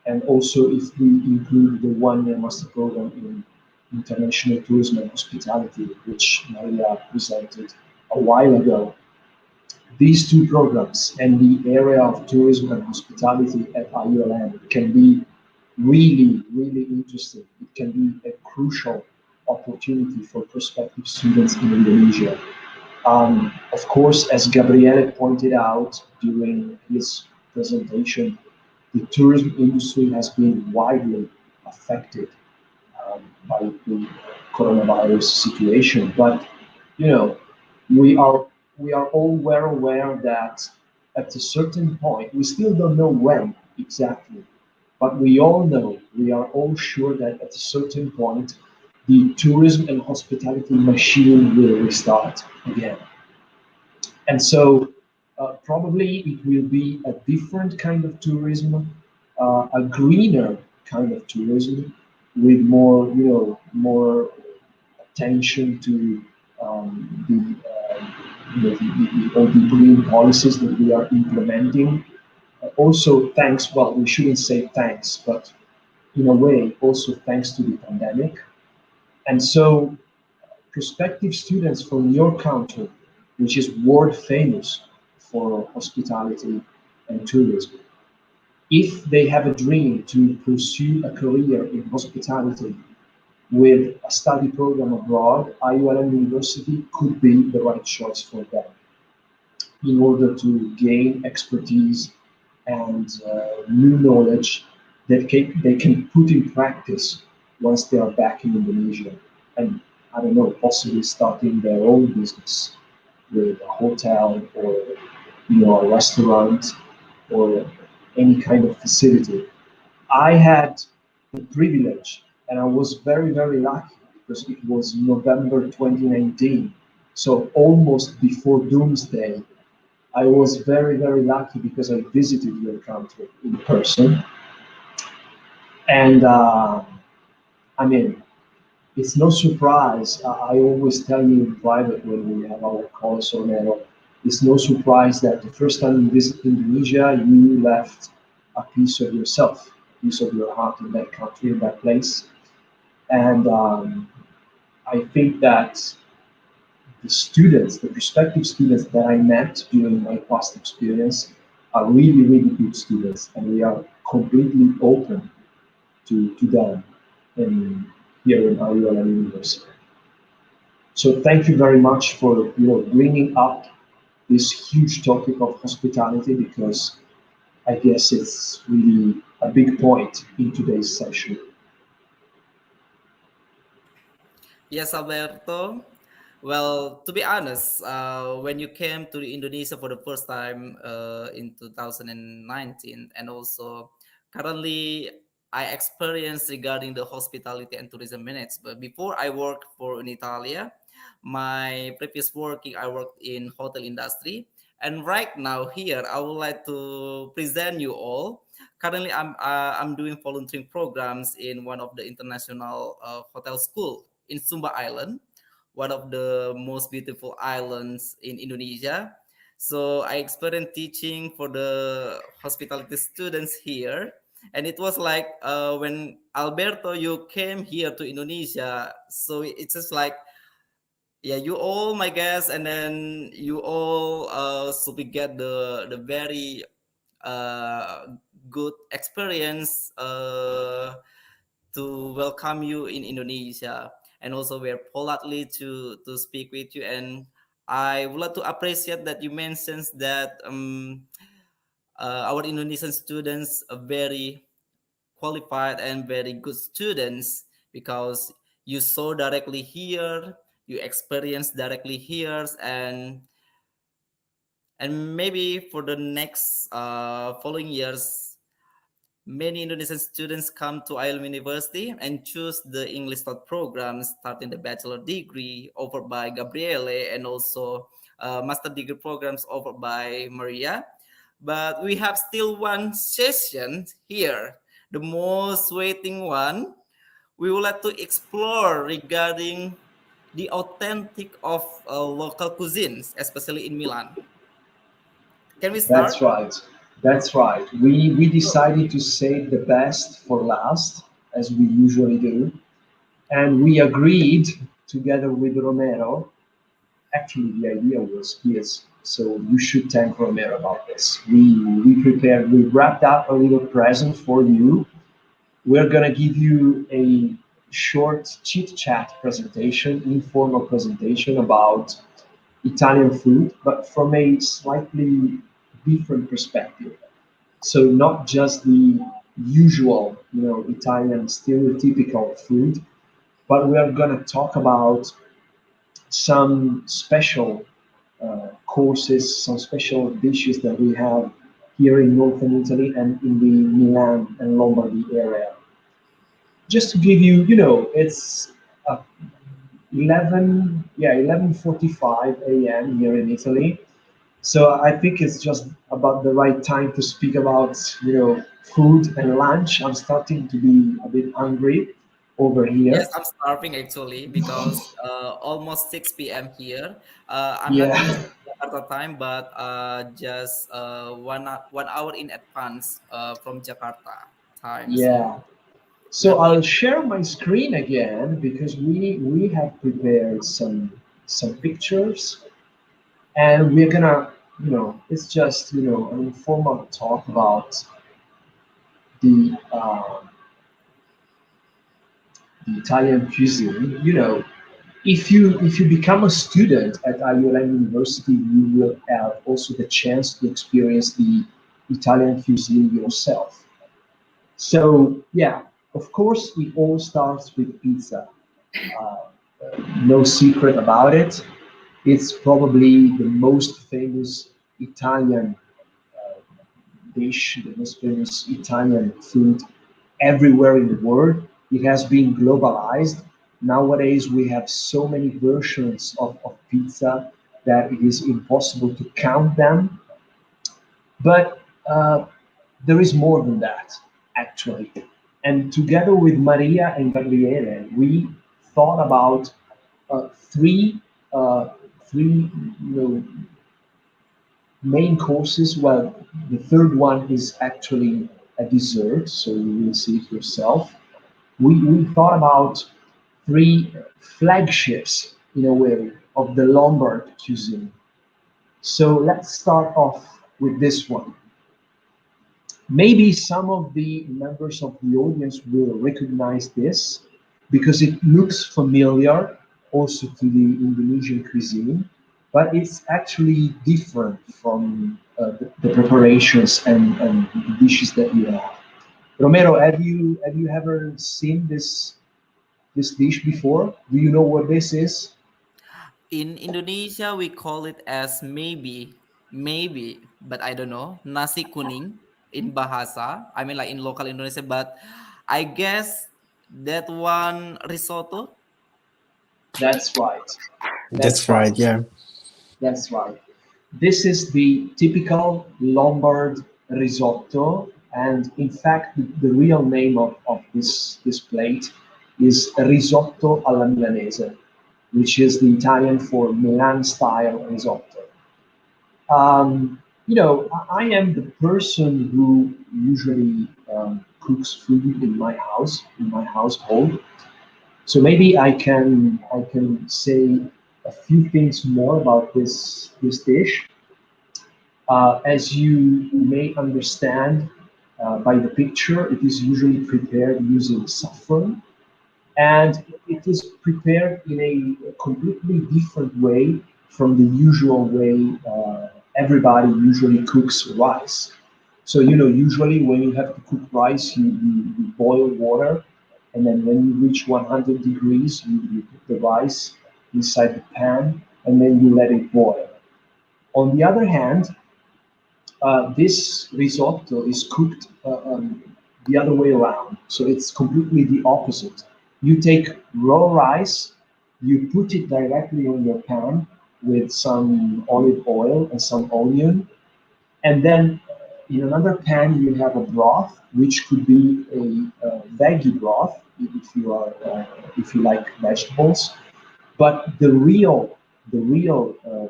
and also if we include the one-year master program in international tourism and hospitality, which Maria presented a while ago, these two programs and the area of tourism and hospitality at IULM can be really, really interesting. It can be a crucial opportunity for prospective students in Indonesia. Of course, as Gabriele pointed out during his presentation, the tourism industry has been widely affected by the coronavirus situation. But you know, we are we are all well aware that at a certain point, we still don't know when exactly, but we all know, we are all sure that at a certain point, the tourism and hospitality machine will restart again. And so probably it will be a different kind of tourism, a greener kind of tourism with more, more attention to all the green policies that we are implementing. Also, thanks, well, we shouldn't say thanks, but in a way, also thanks to the pandemic. And so prospective students from your country, which is world famous for hospitality and tourism, if they have a dream to pursue a career in hospitality with a study program abroad, IULM University could be the right choice for them in order to gain expertise and new knowledge that they can put in practice once they are back in Indonesia. And I don't know, possibly starting their own business with a hotel or a restaurant or any kind of facility. I had the privilege, and I was very, very lucky because it was November 2019, so almost before Doomsday. I was very, very lucky because I visited your country in person. And I mean, it's no surprise. I always tell you in private when we have our calls or mail, it's no surprise that the first time you visit Indonesia, you left a piece of yourself, a piece of your heart in that country, in that place. And I think that the students, the prospective students that I met during my past experience are really, really good students, and we are completely open to them here in IULM University. So thank you very much for bringing up this huge topic of hospitality, because I guess it's really a big point in today's session. Yes, Alberto. Well, to be honest, when you came to Indonesia for the first time in 2019, and also currently I experienced regarding the hospitality and tourism minutes. But before I worked for in Italia, my previous working, I worked in hotel industry. And right now here, I would like to present you all. Currently, I'm doing volunteering programs in one of the international hotel school in Sumba Island, one of the most beautiful islands in Indonesia. So I experienced teaching for the hospitality students here, and it was like when Alberto you came here to Indonesia. So it's just like, yeah, you all my guests, and then you all so we get the very good experience to welcome you in Indonesia, and also we're politely to speak with you. And I would like to appreciate that you mentioned that our Indonesian students are very qualified and very good students, because you saw directly here, you experience directly here, and maybe for the next following years, many Indonesian students come to IULM University and choose the English Thought program, starting the bachelor degree offered by Gabriele, and also master degree programs offered by Maria. But we have still one session here, the most waiting one. We would like to explore regarding the authentic of local cuisines, especially in Milan. Can we start? That's right. That's right. We decided to save the best for last, as we usually do, and we agreed together with Romero. Actually, the idea was his, so you should thank Romero about this. We wrapped up a little present for you. We're gonna give you a short chit chat presentation, informal presentation about Italian food, but from a slightly different perspective. So not just the usual, Italian stereotypical food, but we are going to talk about some special courses, some special dishes that we have here in northern Italy and in the Milan and Lombardy area. Just to give you, it's 11:45 a.m. here in Italy. So I think it's just about the right time to speak about, food and lunch. I'm starting to be a bit hungry over Yes, here. I'm starving actually, because almost 6 p.m. here. I'm not in Yeah, Jakarta time, but just 1 hour in advance from Jakarta time. yeah. So we So have I'll nearly. share my screen again because we have prepared some pictures, and we're gonna, it's just, an informal talk about the the Italian cuisine. If you become a student at IULM University, you will have also the chance to experience the Italian cuisine yourself. So yeah, of course, it all starts with pizza. Uh, no secret about it. It's probably the most famous Italian dish, the most famous Italian food everywhere in the world. It has been globalized. Nowadays, we have so many versions of pizza that it is impossible to count them. But there is more than that, actually. And together with Maria and Gabriele, we thought about three, uh, three main courses. Well, the third one is actually a dessert, so you will see it yourself. We thought about three flagships, in a way, of the Lombard cuisine. So let's start off with this one. Maybe some of the members of the audience will recognize this because it looks familiar also to the Indonesian cuisine, but it's actually different from the preparations and the dishes that you have. Romero, have you ever seen this dish before? Do you know what this is? In Indonesia, we call it as maybe, but I don't know, nasi kuning in bahasa. I mean, like in local Indonesia, but I guess that one risotto. That's right. That's right, yeah. That's right. This is the typical Lombard risotto, and in fact, the real name of this plate is risotto alla milanese, which is the Italian for Milan-style risotto. I am the person who usually cooks food in my household. So maybe I can say a few things more about this dish. As you may understand by the picture, it is usually prepared using saffron, and it is prepared in a completely different way from the usual way everybody usually cooks rice. So, usually when you have to cook rice, you boil water, and then when you reach 100 degrees, you put the rice inside the pan, and then you let it boil. On the other hand, this risotto is cooked the other way around. So it's completely the opposite. You take raw rice, you put it directly on your pan with some olive oil and some onion, and then in another pan you have a broth, which could be a veggie broth if you like vegetables. But the real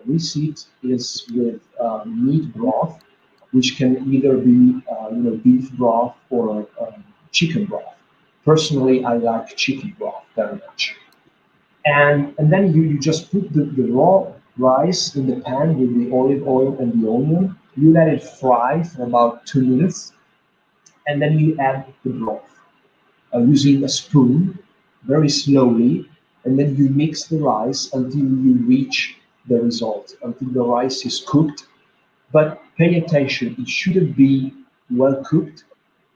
receipt is with meat broth, which can either be beef broth or chicken broth. Personally, I like chicken broth very much. And then you just put the raw rice in the pan with the olive oil and the onion. You let it fry for about 2 minutes, and then you add the broth using a spoon very slowly, and then you mix the rice until you reach the result, until the rice is cooked. But pay attention, it shouldn't be well cooked,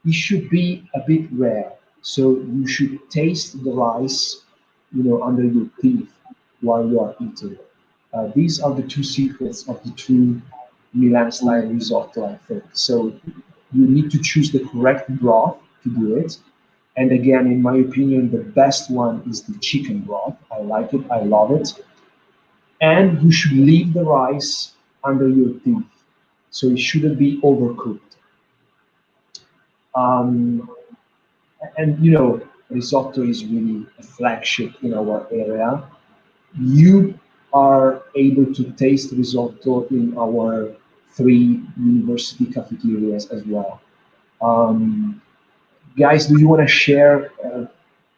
it should be a bit rare. So you should taste the rice, under your teeth while you are eating. These are the two secrets of the true Milan style risotto, I think. So you need to choose the correct broth to do it. And again, in my opinion, the best one is the chicken broth. I like it, I love it. And you should leave the rice under your teeth. So it shouldn't be overcooked. Um, and risotto is really a flagship in our area. You are able to taste risotto in our 3 university cafeterias as well. Um, Guys, do you want to share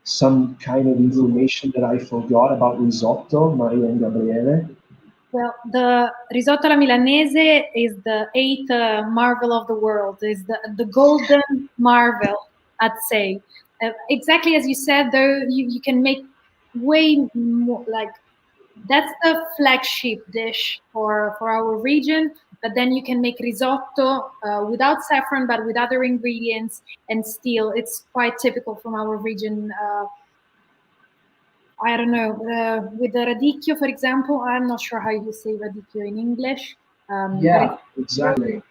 some kind of information that I forgot about risotto, Maria and Gabriele? Well, the risotto alla milanese is the eighth marvel of the world. Is the golden marvel, I'd say. Exactly as you said, though, you can make way more. Like that's the flagship dish for our region. But then you can make risotto without saffron, but with other ingredients, and still it's quite typical from our region. I don't know, with the radicchio, for example, I'm not sure how you say radicchio in English. Yeah, exactly.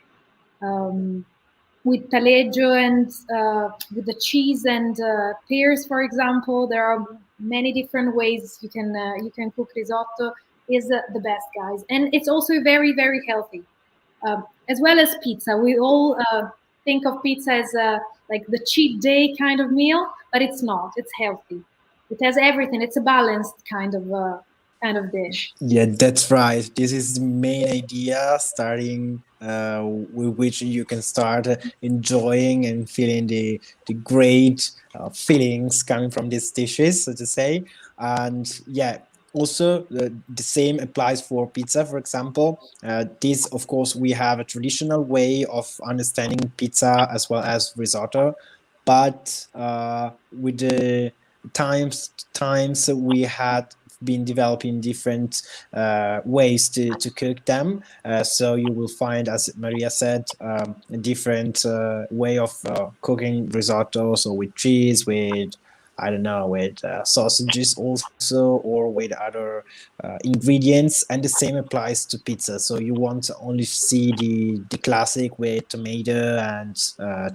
With taleggio and with the cheese and pears, for example, there are many different ways you can cook risotto. Is the best, guys, and it's also very, very healthy, as well as pizza. We all think of pizza as like the cheat day kind of meal, but it's not. It's healthy. It has everything. It's a balanced kind of dish. Yeah, that's right. This is the main idea, starting with which you can start enjoying and feeling the great feelings coming from these dishes, so to say. And yeah, also the same applies for pizza, for example. This, of course, we have a traditional way of understanding pizza as well as risotto, but with the times we had been developing different ways to cook them. So you will find, as Maria said, a different way of cooking risotto, so with cheese, with I don't know, with sausages also, or with other ingredients. And the same applies to pizza. So you won't only see the classic with tomato and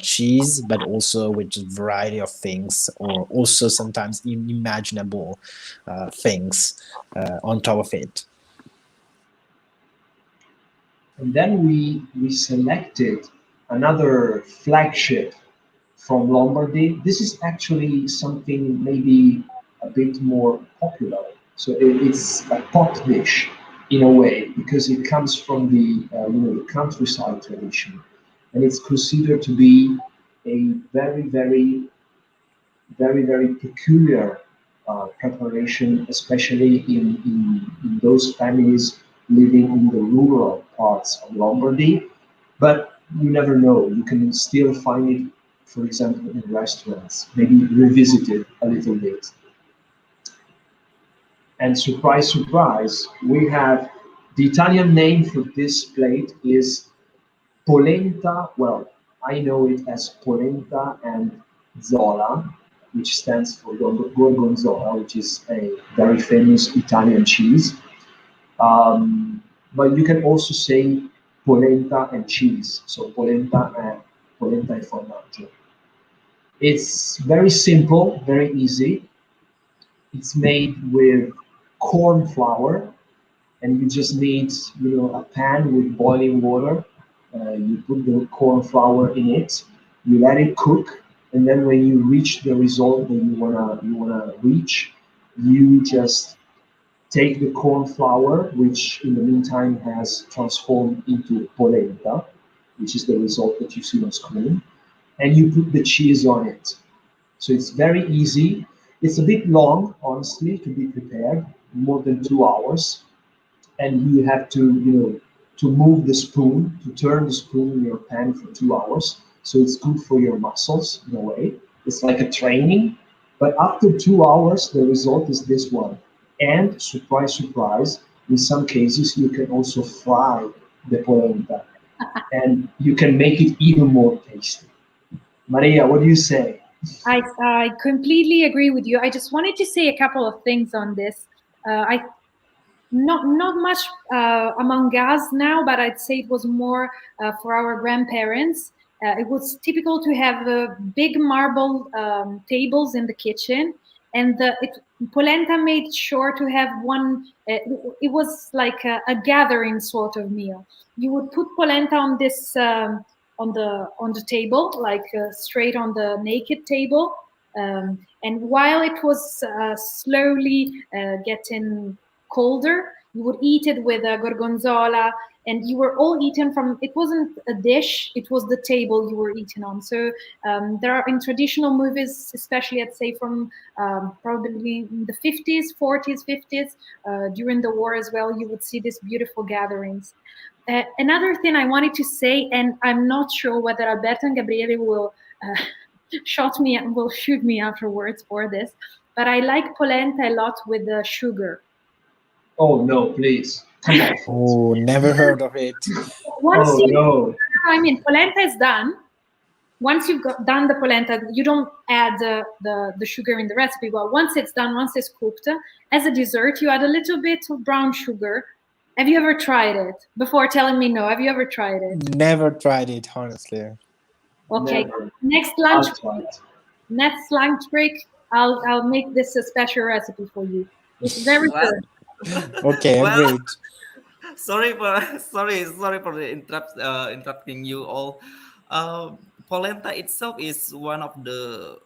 cheese, but also with a variety of things, or also sometimes unimaginable things on top of it. And then we selected another flagship from Lombardy. This is actually something maybe a bit more popular. So it's a pot dish in a way, because it comes from the countryside tradition, and it's considered to be a very peculiar preparation, especially in those families living in the rural parts of Lombardy. But you never know, you can still find it, for example, in restaurants, maybe revisit it a little bit. And surprise, surprise, we have the Italian name for this plate is polenta. Well, I know it as polenta and zola, which stands for gorgonzola, which is a very famous Italian cheese. But you can also say polenta and cheese. So polenta e formaggio. It's very simple, very easy. It's made with corn flour, and you just need, a pan with boiling water. You put the corn flour in it, you let it cook, and then when you reach the result that you wanna reach, you just take the corn flour, which in the meantime has transformed into polenta, which is the result that you see on screen, and you put the cheese on it. So it's very easy. It's a bit long, honestly, to be prepared, more than 2 hours, and you have to move the spoon, to turn the spoon in your pan for 2 hours. So it's good for your muscles in a way. It's like a training. But after 2 hours, the result is this one. And surprise, surprise, in some cases you can also fry the polenta, and you can make it even more tasty. Maria, what do you say? I completely agree with you. I just wanted to say a couple of things on this. I not much among us now, but I'd say it was more for our grandparents. It was typical to have big marble tables in the kitchen, and polenta made sure to have one. It was like a gathering sort of meal. You would put polenta on this on the table, like straight on the naked table, and while it was slowly getting colder, you would eat it with a gorgonzola, and you were all eaten from, it wasn't a dish, it was the table you were eating on. So there are in traditional movies, especially I'd say from probably in the 50s, 40s, 50s, during the war as well, you would see these beautiful gatherings. Another thing I wanted to say, and I'm not sure whether Alberto and Gabriele will shoot me afterwards for this, but I like polenta a lot with the sugar. Oh no, please. Come on. Oh, never heard of it. Once Oh no. I mean, polenta is done. Once you've done the polenta, you don't add the sugar in the recipe. Well, once it's done, once it's cooked, as a dessert, you add a little bit of brown sugar. Have you ever tried it? Before telling me no, have you ever tried it? Never tried it, honestly. Okay. Never. Next lunch break, I'll make this a special recipe for you. It's very Well, good. Okay, well, agreed. sorry for the interrupting you all. Polenta itself is one of the,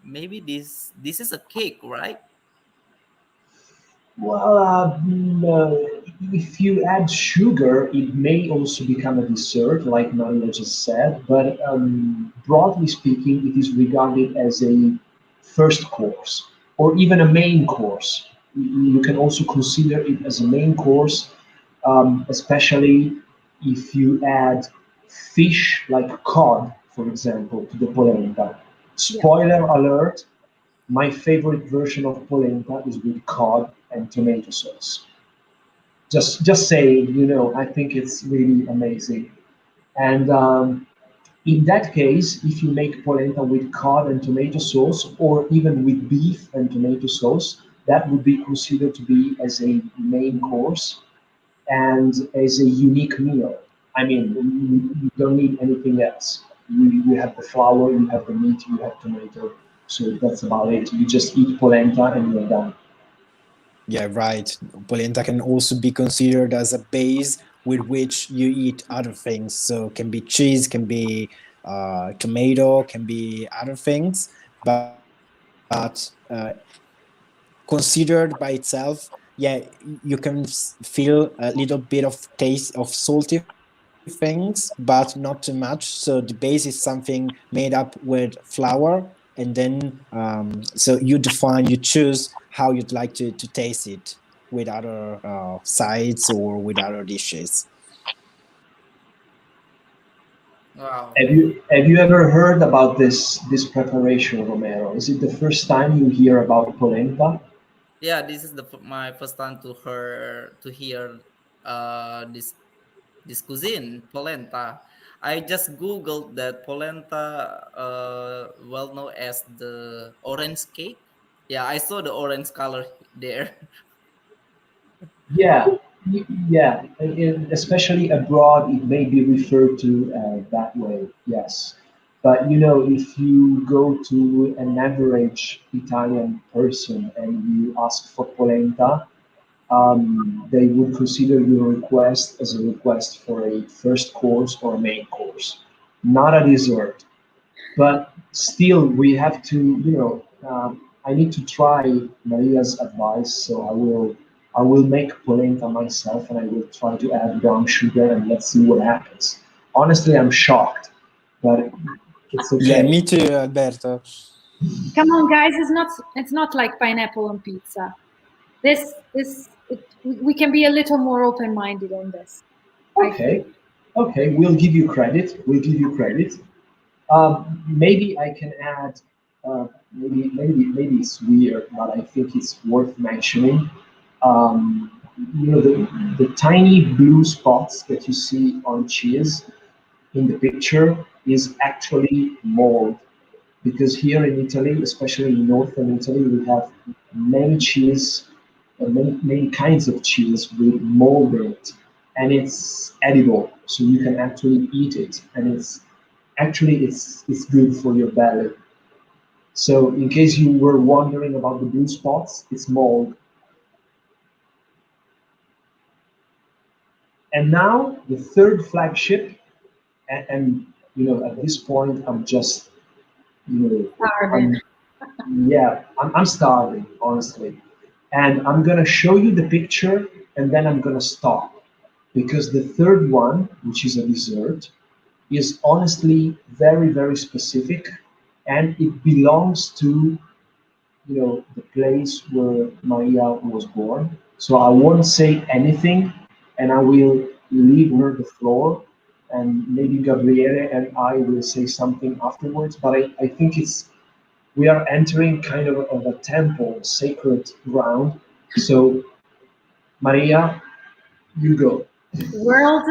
maybe this is a cake, right? Well, if you add sugar, it may also become a dessert, like Maria just said. But broadly speaking, it is regarded as a first course or even a main course. You can also consider it as a main course, especially if you add fish like cod, for example, to the polenta. Spoiler alert, my favorite version of polenta is with cod and tomato sauce. Just saying, I think it's really amazing. And In that case, if you make polenta with cod and tomato sauce, or even with beef and tomato sauce, that would be considered to be as a main course and as a unique meal. I mean, you don't need anything else. You have the flour, you have the meat, you have tomato. So that's about it. You just eat polenta and you're done. Yeah, right. Polenta can also be considered as a base with which you eat other things. So can be cheese, can be tomato, can be other things. But considered by itself, yeah, you can feel a little bit of taste of salty things, but not too much. So the base is something made up with flour, and then so you choose how you'd like to taste it with other sides or with other dishes. Wow. Have you ever heard about this preparation, Romero? Is it the first time you hear about polenta? Yeah, this is my first time to hear this cuisine, polenta. I just googled that polenta, well known as the orange cake. Yeah, I saw the orange color there. Yeah, yeah. Especially abroad, it may be referred to that way. Yes, but if you go to an average Italian person and you ask for polenta, they would consider your request as a request for a first course or a main course, not a dessert. But still, we have to, I need to try Maria's advice, so I will make polenta myself, and I will try to add brown sugar, and let's see what happens. Honestly, I'm shocked, but it's Yeah, okay. me too, Alberto. Come on, guys! It's not like pineapple on pizza. We can be a little more open-minded on this. I Okay, feel. okay, we'll give you credit. We'll give you credit. Maybe I can add. Maybe it's weird, but I think it's worth mentioning. Um, the tiny blue spots that you see on cheese in the picture is actually mold, because here in Italy, especially in northern Italy, we have many cheese, many kinds of cheese with mold in it, and it's edible, so you can actually eat it, and it's good for your belly. So in case you were wondering about the blue spots, it's mold. And now the third flagship, and at this point I'm just Starving. I'm yeah, I'm starving, honestly. And I'm gonna show you the picture and then I'm gonna stop. Because the third one, which is a dessert, is honestly very, very specific, and it belongs to the place where Maria was born. So I won't say anything, and I will leave her the floor, and maybe Gabriele and I will say something afterwards. But I think we are entering kind of a temple, sacred ground. So Maria, you go. World,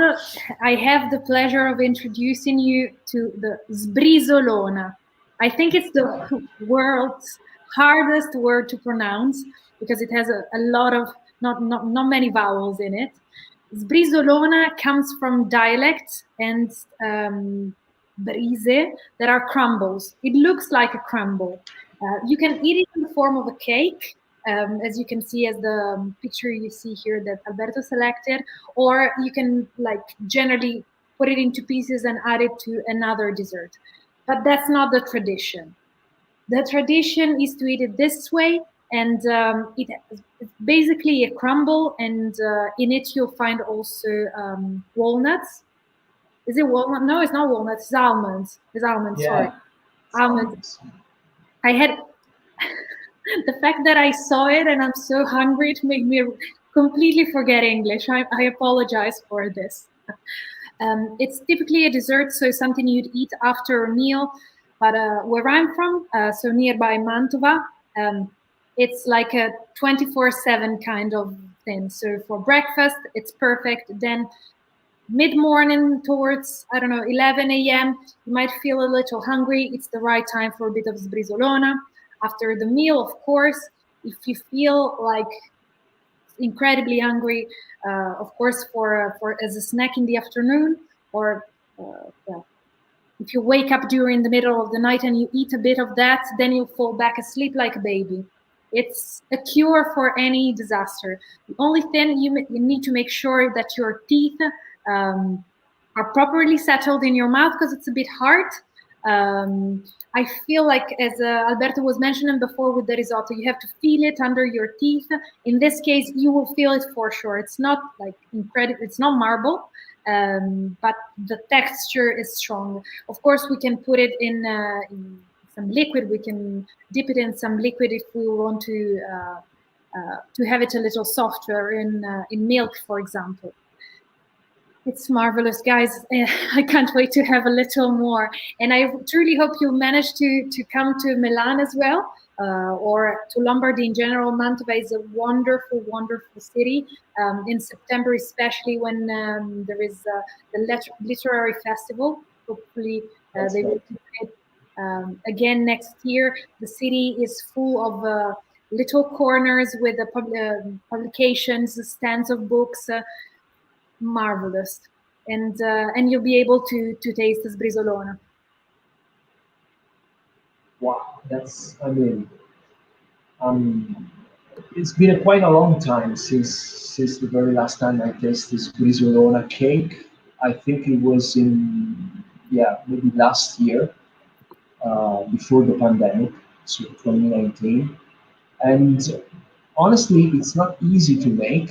I have the pleasure of introducing you to the sbrisolona. I think it's the world's hardest word to pronounce because it has a lot of not many vowels in it. Sbrisolona comes from dialect and brise that are crumbles. It looks like a crumble. You can eat it in the form of a cake, as you can see as the picture you see here that Alberto selected, or you can like generally put it into pieces and add it to another dessert. But that's not the tradition. The tradition is to eat it this way, and it's basically a crumble, and in it you'll find also walnuts. Is it walnut? No, it's not walnuts. It's almonds. It's almonds. Sorry, Yeah, almonds. sounds. I had the fact that I saw it and I'm so hungry to make me completely forget English. I apologize for this. It's typically a dessert, so something you'd eat after a meal. But where I'm from, so nearby Mantova, it's like a 24/7 kind of thing. So for breakfast, it's perfect. Then mid-morning towards, I don't know, 11 a.m., you might feel a little hungry. It's the right time for a bit of sbrisolona. After the meal, of course, if you feel like incredibly hungry, of course, for as a snack in the afternoon, or if you wake up during the middle of the night and you eat a bit of that, then you fall back asleep like a baby. It's a cure for any disaster. The only thing you need to make sure that your teeth are properly settled in your mouth, because it's a bit hard. I feel like, as Alberto was mentioning before with the risotto, you have to feel it under your teeth. In this case, you will feel it for sure. It's not like incredible, it's not marble, but the texture is strong. Of course, we can put it in some liquid. We can dip it in some liquid if we want to have it a little softer in milk, for example. It's marvelous, guys. I can't wait to have a little more. And I truly hope you'll manage to come to Milan as well, or to Lombardy in general. Mantova is a wonderful, wonderful city. In September, especially when there is the literary festival. Hopefully, they will do it again next year. The city is full of little corners with publications, stands of books. Marvelous, and you'll be able to taste the sbrisolona. Wow, that's, I mean, it's been quite a long time since the very last time I tasted this Brisolona cake. I think it was in, yeah, maybe last year, before the pandemic, so 2019. And honestly, it's not easy to make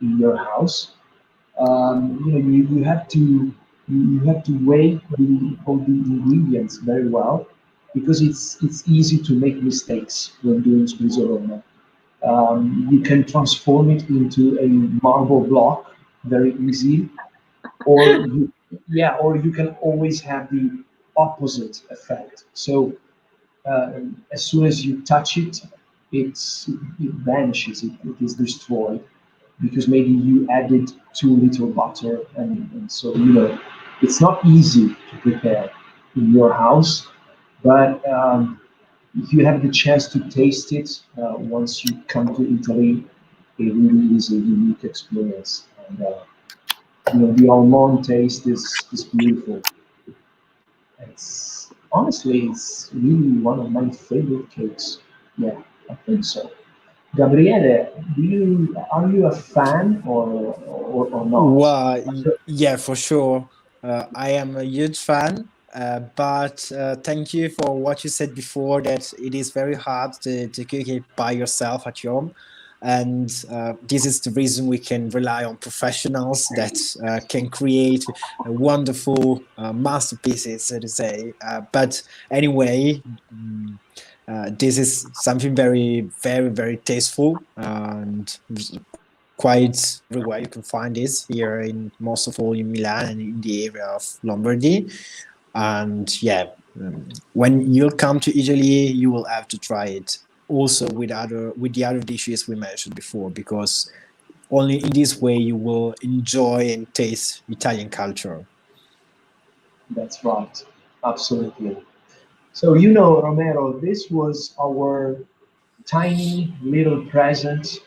in your house. You have to weigh all the ingredients very well, because it's easy to make mistakes when doing sbrisolona. You can transform it into a marble block very easy, or you can always have the opposite effect. So as soon as you touch it, it vanishes. It is destroyed, because maybe you added too little butter, and so it's not easy to prepare in your house. But if you have the chance to taste it once you come to Italy, it really is a unique experience. And the almond taste is beautiful. It's really one of my favorite cakes. Yeah, I think so. Gabriele, are you a fan or not? Well, yeah, for sure. I am a huge fan, but thank you for what you said before, that it is very hard to cook it by yourself at home. And this is the reason we can rely on professionals that can create wonderful masterpieces, so to say. But anyway, this is something very, very, very tasteful, and quite everywhere you can find this, here in most of all in Milan and in the area of Lombardy. And yeah, when you'll come to Italy, you will have to try it also with the other dishes we mentioned before, because only in this way you will enjoy and taste Italian culture. That's right, absolutely. So Romero, this was our tiny little present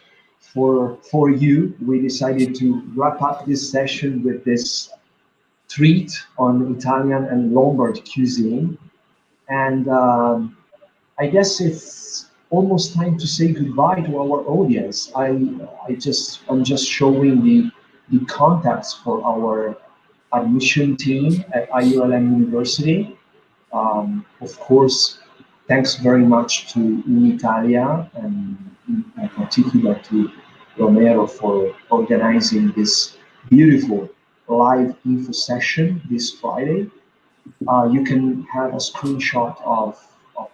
for you. We decided to wrap up this session with this treat on Italian and Lombard cuisine. And I guess it's almost time to say goodbye to our audience. I'm just showing the contacts for our admission team at IULM University. Of course, thanks very much to Unitalia, and in particular to Romero for organizing this beautiful live info session this Friday. You can have a screenshot of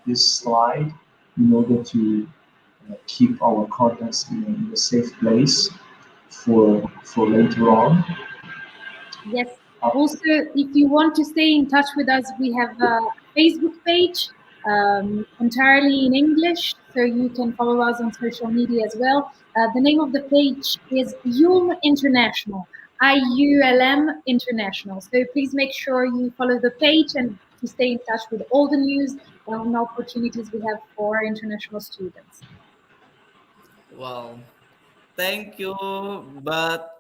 this slide in order to keep our contacts in a safe place for later on. Yes. Also, if you want to stay in touch with us, we have a Facebook page entirely in English, so you can follow us on social media as well. The name of the page is IULM International. IULM International. So please make sure you follow the page and to stay in touch with all the news and opportunities we have for international students. Wow. Thank you, but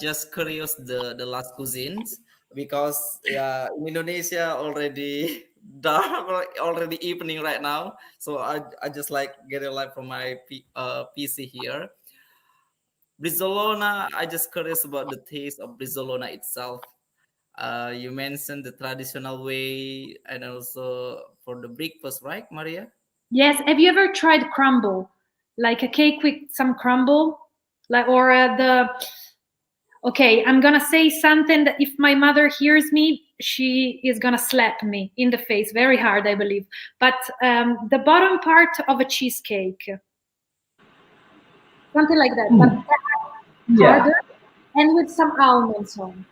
just curious the last cuisines because yeah, in Indonesia already dark, already evening right now. So I just like get a light from my PC here. Brizzolona, I just curious about the taste of Brizzolona itself. You mentioned the traditional way and also for the breakfast, right, Maria? Yes, have you ever tried crumble? Like a cake with some crumble? Like or okay, I'm gonna say something that if my mother hears me, she is gonna slap me in the face very hard, I believe. But the bottom part of a cheesecake, something like that, but Yeah. harder and with some almonds on.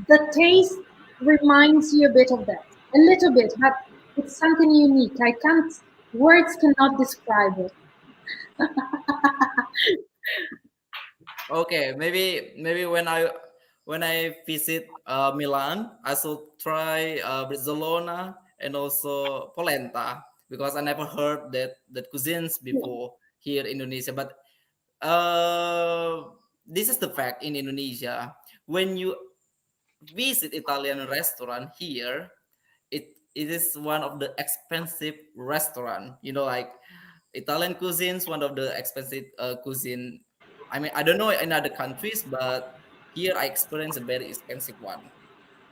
The taste reminds you a bit of that, a little bit, but it's something unique. I can't, words cannot describe it. Okay, maybe when I visit Milan, I should try Barcelona and also Polenta because I never heard that cuisines before here in Indonesia. But this is the fact in Indonesia. When you visit Italian restaurant here, it is one of the expensive restaurant. You know, like Italian cuisines, one of the expensive cuisine. I mean, I don't know in other countries, but here I experienced a very expensive one.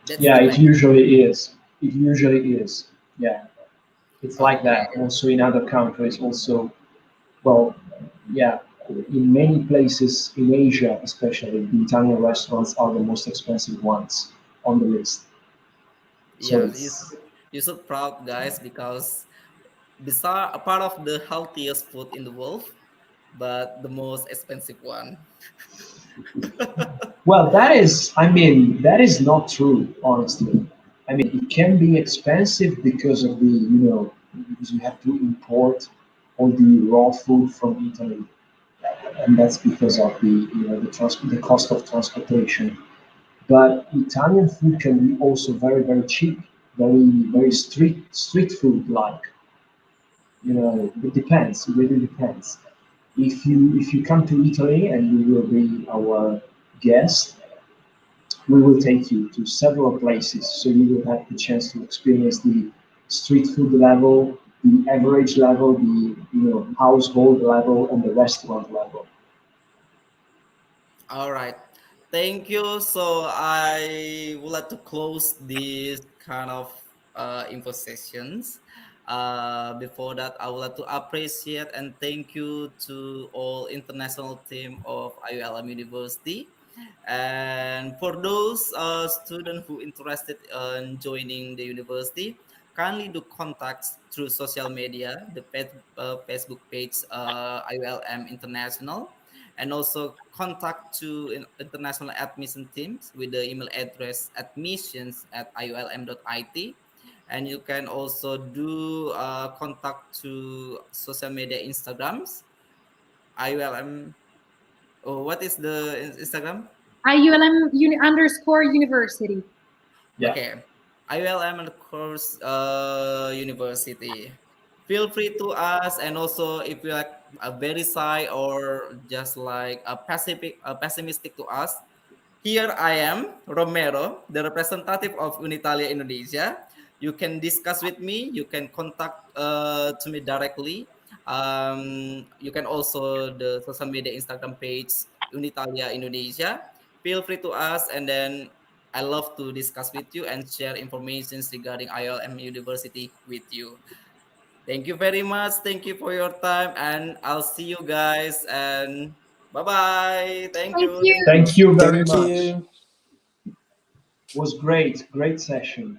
That's Yeah, the it fact. usually is. It usually is. Yeah, it's like Okay. that. Also in other countries, also, well, yeah, in many places in Asia, especially, the Italian restaurants are the most expensive ones on the list. So Yeah, it's, you should proud guys because bizarre a part of the healthiest food in the world, but the most expensive one. well, that is, I mean, that is not true, honestly. I mean, it can be expensive because of the, because you have to import all the raw food from Italy, and that's because of the, the cost of transportation. But Italian food can be also very, very cheap, very, very street food like. It depends. It really depends. If you come to Italy and you will be our guest, we will take you to several places, so you will have the chance to experience the street food level, the average level, the household level, and the restaurant level. All right. Thank you. So I would like to close this kind of info sessions. Before that, I would like to appreciate and thank you to all international team of IULM University. And for those students who interested in joining the university, kindly do contact through social media, the Facebook page IULM International, and also contact to international admission teams with the email address admissions@iulm.it. And you can also do contact to social media Instagrams IULM. Oh, what is the Instagram? IULM underscore university. Yeah. Okay. IULM and course university. Feel free to ask, and also if you're like very shy or just like a pessimistic to us, here I am, Romero, the representative of Unitalia Indonesia. You can discuss with me. You can contact to me directly. You can also the social media Instagram page Unitalia Indonesia. Feel free to ask, and then I love to discuss with you and share information regarding ILM University with you. Thank you very much. Thank you for your time, and I'll see you guys. And bye bye. Thank Thank you. Thank you. you. Thank you very Thank much. you. It was great. Great session.